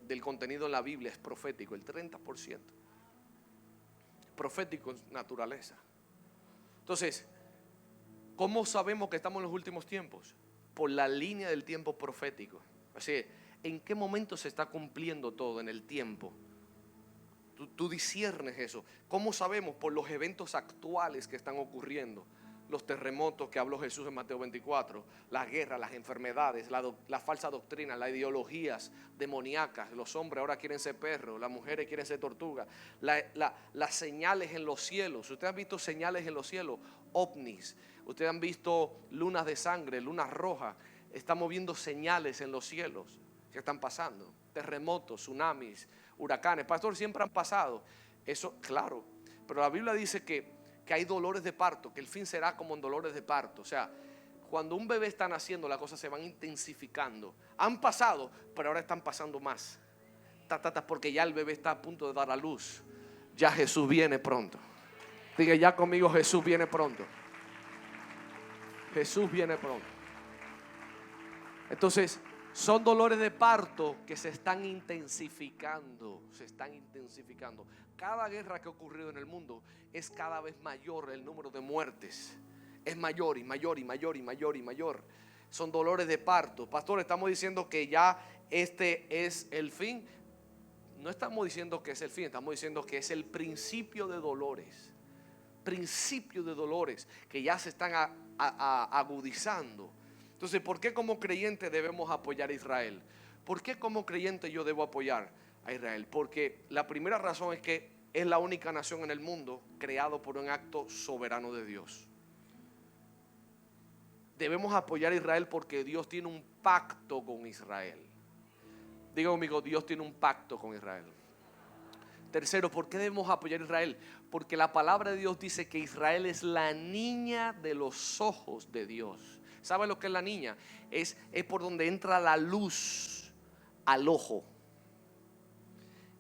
del contenido en la Biblia es profético, el 30%. Profético en naturaleza. Entonces, ¿Cómo sabemos que estamos en los últimos tiempos? Por la línea del tiempo profético. Así, ¿en qué momento se está cumpliendo todo en el tiempo? Tú disciernes eso. ¿Cómo sabemos? Por los eventos actuales que están ocurriendo. Los terremotos que habló Jesús en Mateo 24, las guerras, las enfermedades, la falsa doctrina, las ideologías demoníacas. Los hombres ahora quieren ser perros, las mujeres quieren ser tortugas. Las señales en los cielos. Ustedes han visto señales en los cielos, ovnis. Ustedes han visto lunas de sangre, lunas rojas. Estamos viendo señales en los cielos que están pasando. Terremotos, tsunamis, huracanes. Pastor, siempre han pasado. Eso, claro. Pero la Biblia dice que hay dolores de parto, que el fin será como en dolores de parto. O sea, cuando un bebé está naciendo, las cosas se van intensificando. Han pasado, pero ahora están pasando más. Porque ya el bebé está a punto de dar a luz. Ya Jesús viene pronto. Diga ya conmigo, Jesús viene pronto. Jesús viene pronto. Entonces, son dolores de parto que se están intensificando. Se están intensificando. Cada guerra que ha ocurrido en el mundo es cada vez mayor el número de muertes. Es mayor y mayor y mayor y mayor y mayor. Son dolores de parto. Pastor, estamos diciendo que ya este es el fin. No estamos diciendo que es el fin, estamos diciendo que es el principio de dolores. Principio de dolores que ya se están agudizando. Entonces, ¿por qué como creyente debemos apoyar a Israel? ¿Por qué como creyente yo debo apoyar a Israel? Porque la primera razón es que es la única nación en el mundo creado por un acto soberano de Dios. Debemos apoyar a Israel porque Dios tiene un pacto con Israel. Diga conmigo, Dios tiene un pacto con Israel. Tercero, ¿por qué debemos apoyar a Israel? Porque la palabra de Dios dice que Israel es la niña de los ojos de Dios. ¿Sabe lo que es la niña? Es por donde entra la luz al ojo.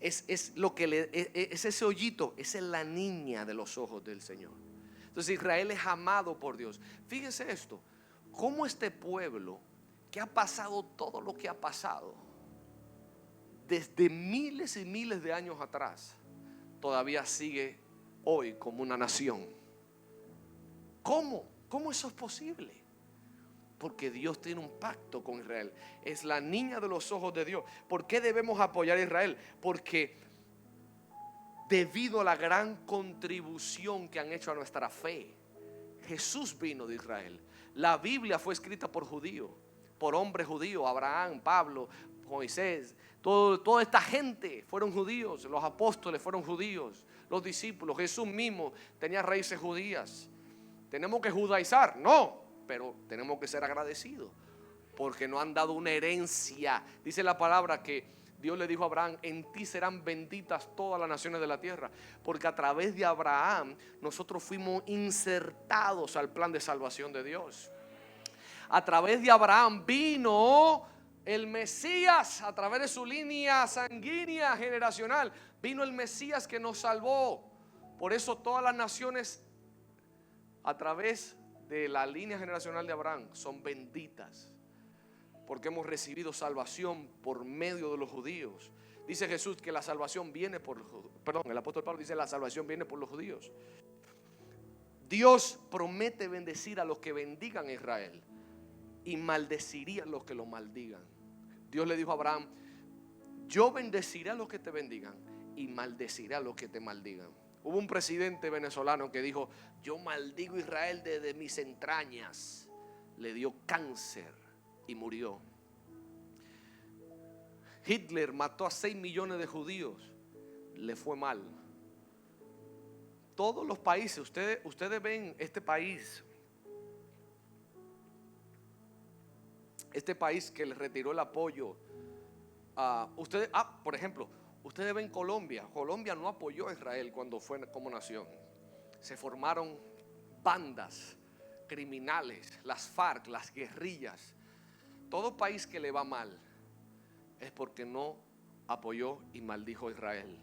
Es ese hoyito. Esa es la niña de los ojos del Señor. Entonces Israel es amado por Dios. Fíjese esto. Cómo este pueblo que ha pasado todo lo que ha pasado desde miles y miles de años atrás, todavía sigue hoy como una nación. ¿Cómo? ¿Cómo eso es posible? Porque Dios tiene un pacto con Israel. Es la niña de los ojos de Dios. ¿Por qué debemos apoyar a Israel? Porque debido a la gran contribución que han hecho a nuestra fe, Jesús vino de Israel. La Biblia fue escrita por judíos, por hombres judíos. Abraham, Pablo, Moisés, toda esta gente fueron judíos. Los apóstoles fueron judíos, los discípulos. Jesús mismo tenía raíces judías. ¿Tenemos que judaizar? No. Pero tenemos que ser agradecidos porque nos han dado una herencia. Dice la palabra que Dios le dijo a Abraham: en ti serán benditas todas las naciones de la tierra. Porque a través de Abraham nosotros fuimos insertados al plan de salvación de Dios. A través de Abraham vino el Mesías. A través de su línea sanguínea generacional vino el Mesías que nos salvó. Por eso todas las naciones a través de la línea generacional de Abraham son benditas, porque hemos recibido salvación por medio de los judíos. Dice Jesús que la salvación viene el apóstol Pablo dice la salvación viene por los judíos. Dios promete bendecir a los que bendigan a Israel y maldeciría a los que lo maldigan. Dios le dijo a Abraham: yo bendeciré a los que te bendigan y maldeciré a los que te maldigan. Hubo un presidente venezolano que dijo: yo maldigo a Israel desde mis entrañas. Le dio cáncer y murió. Hitler mató a 6 millones de judíos. Le fue mal. Todos los países, ustedes ven este país que le retiró el apoyo a ustedes. Por ejemplo, ustedes ven Colombia. Colombia no apoyó a Israel cuando fue como nación. Se formaron bandas criminales, las FARC, las guerrillas. Todo país que le va mal es porque no apoyó y maldijo a Israel.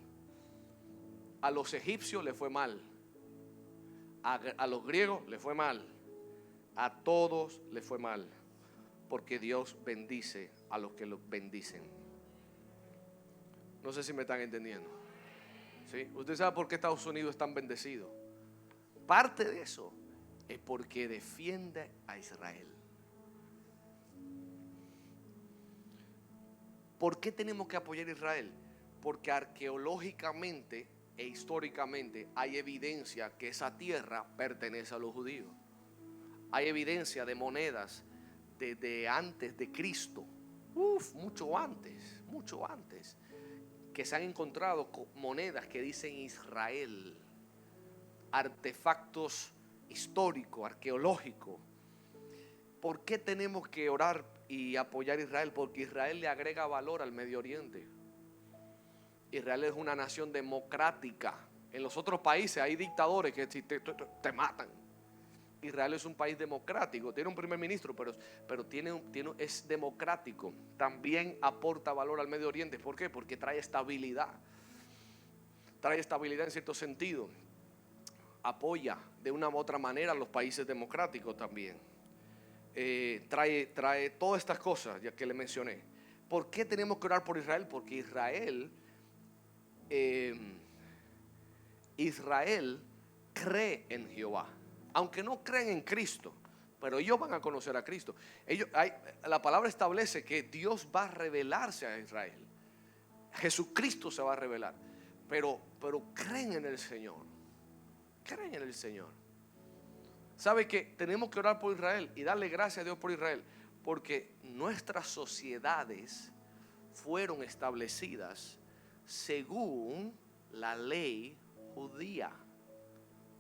A los egipcios le fue mal, a los griegos le fue mal, a todos le fue mal, porque Dios bendice a los que los bendicen. No sé si me están entendiendo. ¿Sí? Usted sabe por qué Estados Unidos es tan bendecido. Parte de eso es porque defiende a Israel. ¿Por qué tenemos que apoyar a Israel? Porque arqueológicamente e históricamente hay evidencia que esa tierra pertenece a los judíos. Hay evidencia de monedas desde antes de Cristo, mucho antes, que se han encontrado monedas que dicen Israel, artefactos históricos, arqueológicos. ¿Por qué tenemos que orar y apoyar a Israel? Porque Israel le agrega valor al Medio Oriente. Israel es una nación democrática. En los otros países hay dictadores que te matan. Israel es un país democrático, tiene un primer ministro, pero es democrático. También aporta valor al Medio Oriente. ¿Por qué? Porque trae estabilidad. Trae estabilidad en cierto sentido. Apoya de una u otra manera a los países democráticos también. Trae todas estas cosas ya que le mencioné. ¿Por qué tenemos que orar por Israel? Porque Israel cree en Jehová. Aunque no creen en Cristo, pero ellos van a conocer a Cristo. La palabra establece que Dios va a revelarse a Israel. Jesucristo se va a revelar. Pero creen en el Señor. Creen en el Señor. ¿Sabe que tenemos que orar por Israel y darle gracias a Dios por Israel? Porque nuestras sociedades fueron establecidas según la ley judía.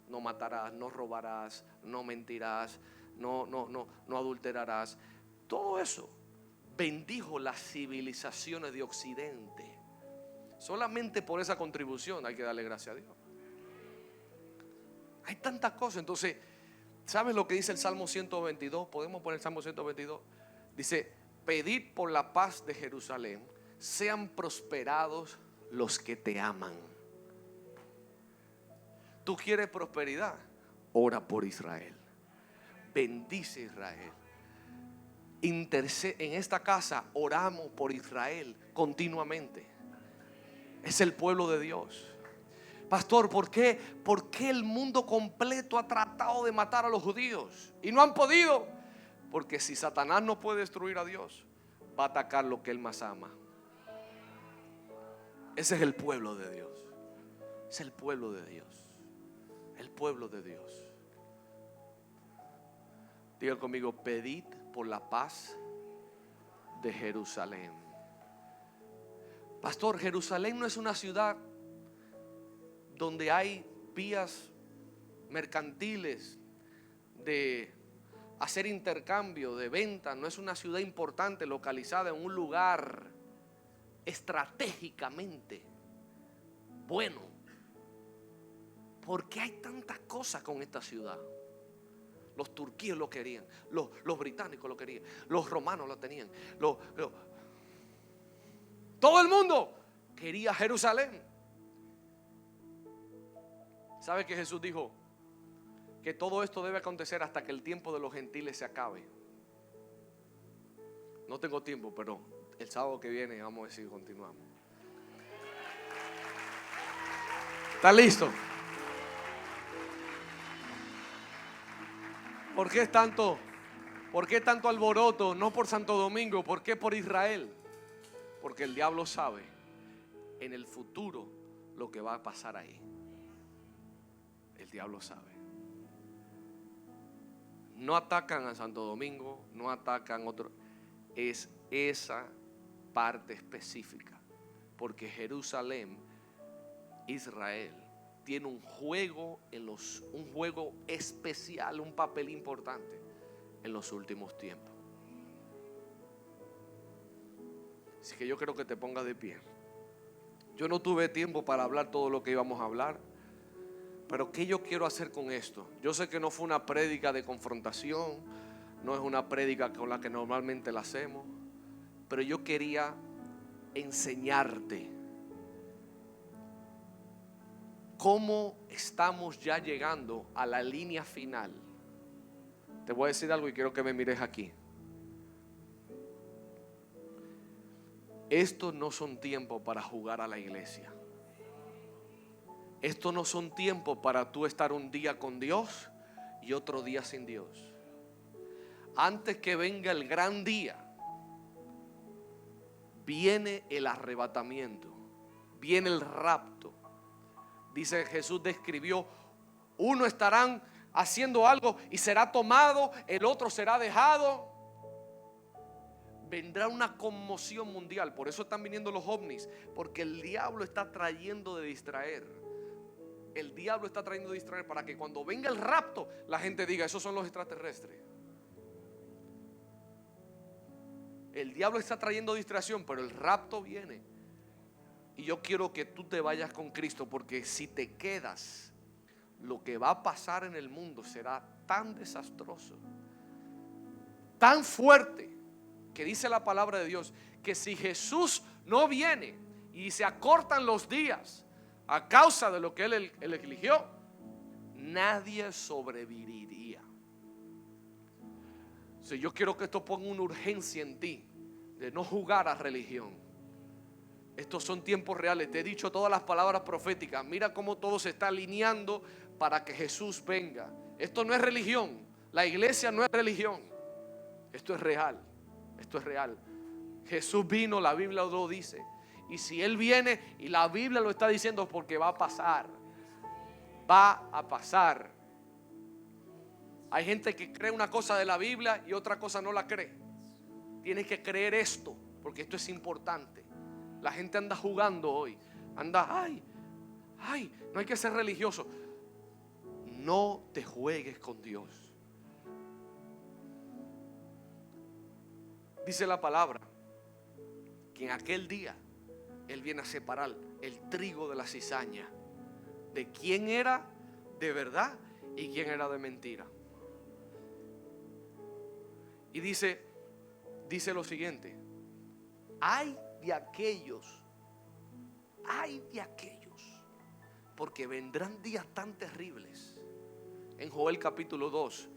No matarás, no robarás, no mentirás, no adulterarás. Todo eso bendijo las civilizaciones de Occidente. Solamente por esa contribución hay que darle gracias a Dios. Hay tantas cosas. Entonces, ¿sabes lo que dice el Salmo 122? Podemos poner el Salmo 122. Dice: pedid por la paz de Jerusalén, sean prosperados los que te aman. ¿Tú quieres prosperidad? Ora por Israel. Bendice Israel. En esta casa oramos por Israel continuamente. Es el pueblo de Dios. Pastor, ¿por qué el mundo completo ha tratado de matar a los judíos y no han podido? Porque si Satanás no puede destruir a Dios, va a atacar lo que él más ama. Ese es el pueblo de Dios. Es el pueblo de Dios. El pueblo de Dios. Diga conmigo: pedid por la paz de Jerusalén. Pastor, Jerusalén no es una ciudad donde hay vías mercantiles de hacer intercambio, de venta. No es una ciudad importante localizada en un lugar estratégicamente bueno. ¿Por qué hay tantas cosas con esta ciudad? Los turquíes lo querían, los británicos lo querían, los romanos lo tenían, todo el mundo quería Jerusalén. ¿Sabe que Jesús dijo que todo esto debe acontecer hasta que el tiempo de los gentiles se acabe? No tengo tiempo, pero el sábado que viene vamos a ver si continuamos. ¿Está listo? ¿Por qué tanto alboroto? No por Santo Domingo. ¿Por qué por Israel? Porque el diablo sabe en el futuro lo que va a pasar ahí. El diablo sabe. No atacan a Santo Domingo, no atacan otro. Es esa parte específica. Porque Jerusalén, Israel, tiene un juego especial, un papel importante en los últimos tiempos. Así que yo quiero que te pongas de pie. Yo no tuve tiempo para hablar todo lo que íbamos a hablar, pero ¿qué yo quiero hacer con esto? Yo sé que no fue una prédica de confrontación, no es una prédica con la que normalmente la hacemos, pero yo quería enseñarte cómo estamos ya llegando a la línea final. Te voy a decir algo y quiero que me mires aquí. Estos no son tiempos para jugar a la iglesia. Estos no son tiempos para tú estar un día con Dios y otro día sin Dios. Antes que venga el gran día, viene el arrebatamiento, viene el rapto. Dice, Jesús describió, uno estarán haciendo algo y será tomado, el otro será dejado. Vendrá una conmoción mundial. Por eso están viniendo los ovnis, porque el diablo está trayendo de distraer. El diablo está trayendo de distraer para que cuando venga el rapto, la gente diga, esos son los extraterrestres. El diablo está trayendo distracción, pero el rapto viene. Y yo quiero que tú te vayas con Cristo, porque si te quedas, lo que va a pasar en el mundo será tan desastroso, tan fuerte, que dice la palabra de Dios, que si Jesús no viene y se acortan los días a causa de lo que Él eligió, nadie sobreviviría. Si yo quiero que esto ponga una urgencia en ti, de no jugar a religión. Estos son tiempos reales. Te he dicho todas las palabras proféticas. Mira cómo todo se está alineando para que Jesús venga. Esto no es religión. La iglesia no es religión. Esto es real. Esto es real. Jesús vino, la Biblia lo dice. Y si Él viene y la Biblia lo está diciendo, es porque va a pasar. Va a pasar. Hay gente que cree una cosa de la Biblia y otra cosa no la cree. Tienes que creer esto, porque esto es importante. La gente anda jugando hoy. Anda, ay, no hay que ser religioso. No te juegues con Dios. Dice la palabra que en aquel día Él viene a separar el trigo de la cizaña, de quién era de verdad y quién era de mentira. Y dice lo siguiente: ay de aquellos, porque vendrán días tan terribles. En Joel capítulo 2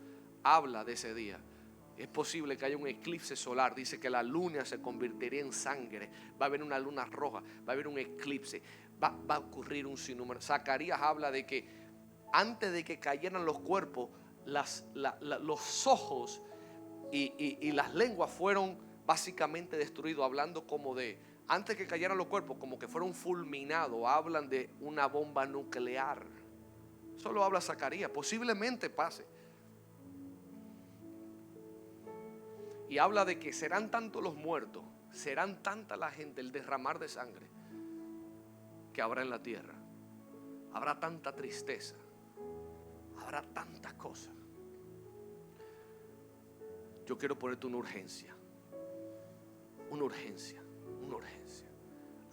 habla de ese día. Es posible que haya un eclipse solar. Dice que la luna se convertiría en sangre. Va a haber una luna roja. Va a haber un eclipse. Va a ocurrir un sinnúmero. Zacarías habla de que antes de que cayeran los cuerpos, los ojos y las lenguas fueron básicamente destruidos. Hablando como de, antes que cayeran los cuerpos, como que fueron fulminados. Hablan de una bomba nuclear. Eso lo habla Zacarías. Posiblemente pase. Y habla de que serán tantos los muertos, serán tanta la gente, el derramar de sangre que habrá en la tierra. Habrá tanta tristeza, habrá tantas cosas. Yo quiero ponerte una urgencia. Una urgencia, una urgencia.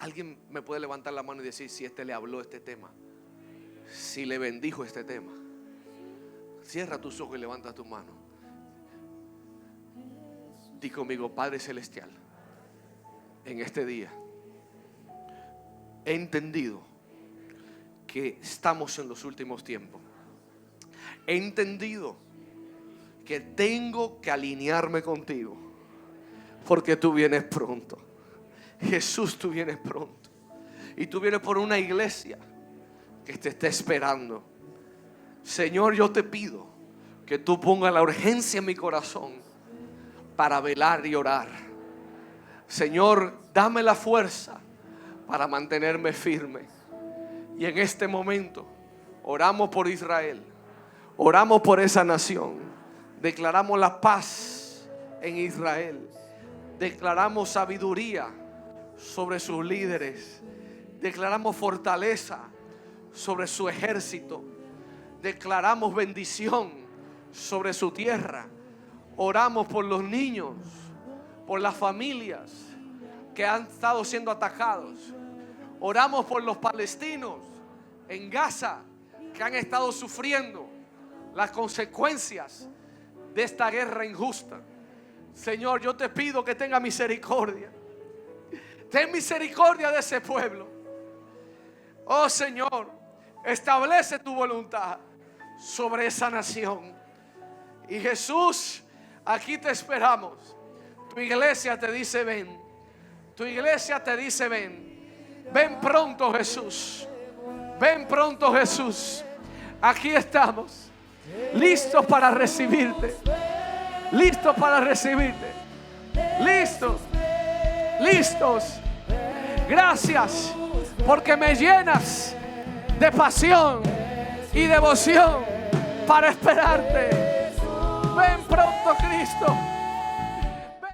¿Alguien me puede levantar la mano y decir si le habló este tema? Si le bendijo este tema. Cierra tus ojos y levanta tu mano. Di conmigo: Padre Celestial, en este día he entendido que estamos en los últimos tiempos. He entendido que tengo que alinearme contigo, porque tú vienes pronto. Jesús, tú vienes pronto. Y tú vienes por una iglesia que te está esperando. Señor, yo te pido que tú pongas la urgencia en mi corazón para velar y orar. Señor, dame la fuerza para mantenerme firme. Y en este momento oramos por Israel, oramos por esa nación, declaramos la paz en Israel, declaramos sabiduría sobre sus líderes, declaramos fortaleza sobre su ejército, declaramos bendición sobre su tierra. Oramos por los niños, por las familias que han estado siendo atacados. Oramos por los palestinos en Gaza que han estado sufriendo las consecuencias de esta guerra injusta. Señor, yo te pido que tenga misericordia. Ten misericordia de ese pueblo. Oh Señor, establece tu voluntad sobre esa nación. Y Jesús, aquí te esperamos. Tu iglesia te dice ven. Tu iglesia te dice ven. Ven pronto, Jesús. Ven pronto, Jesús. Aquí estamos. listos para recibirte, listos para recibirte, listos, listos. Gracias porque me llenas de pasión y devoción para esperarte. Ven pronto, Cristo.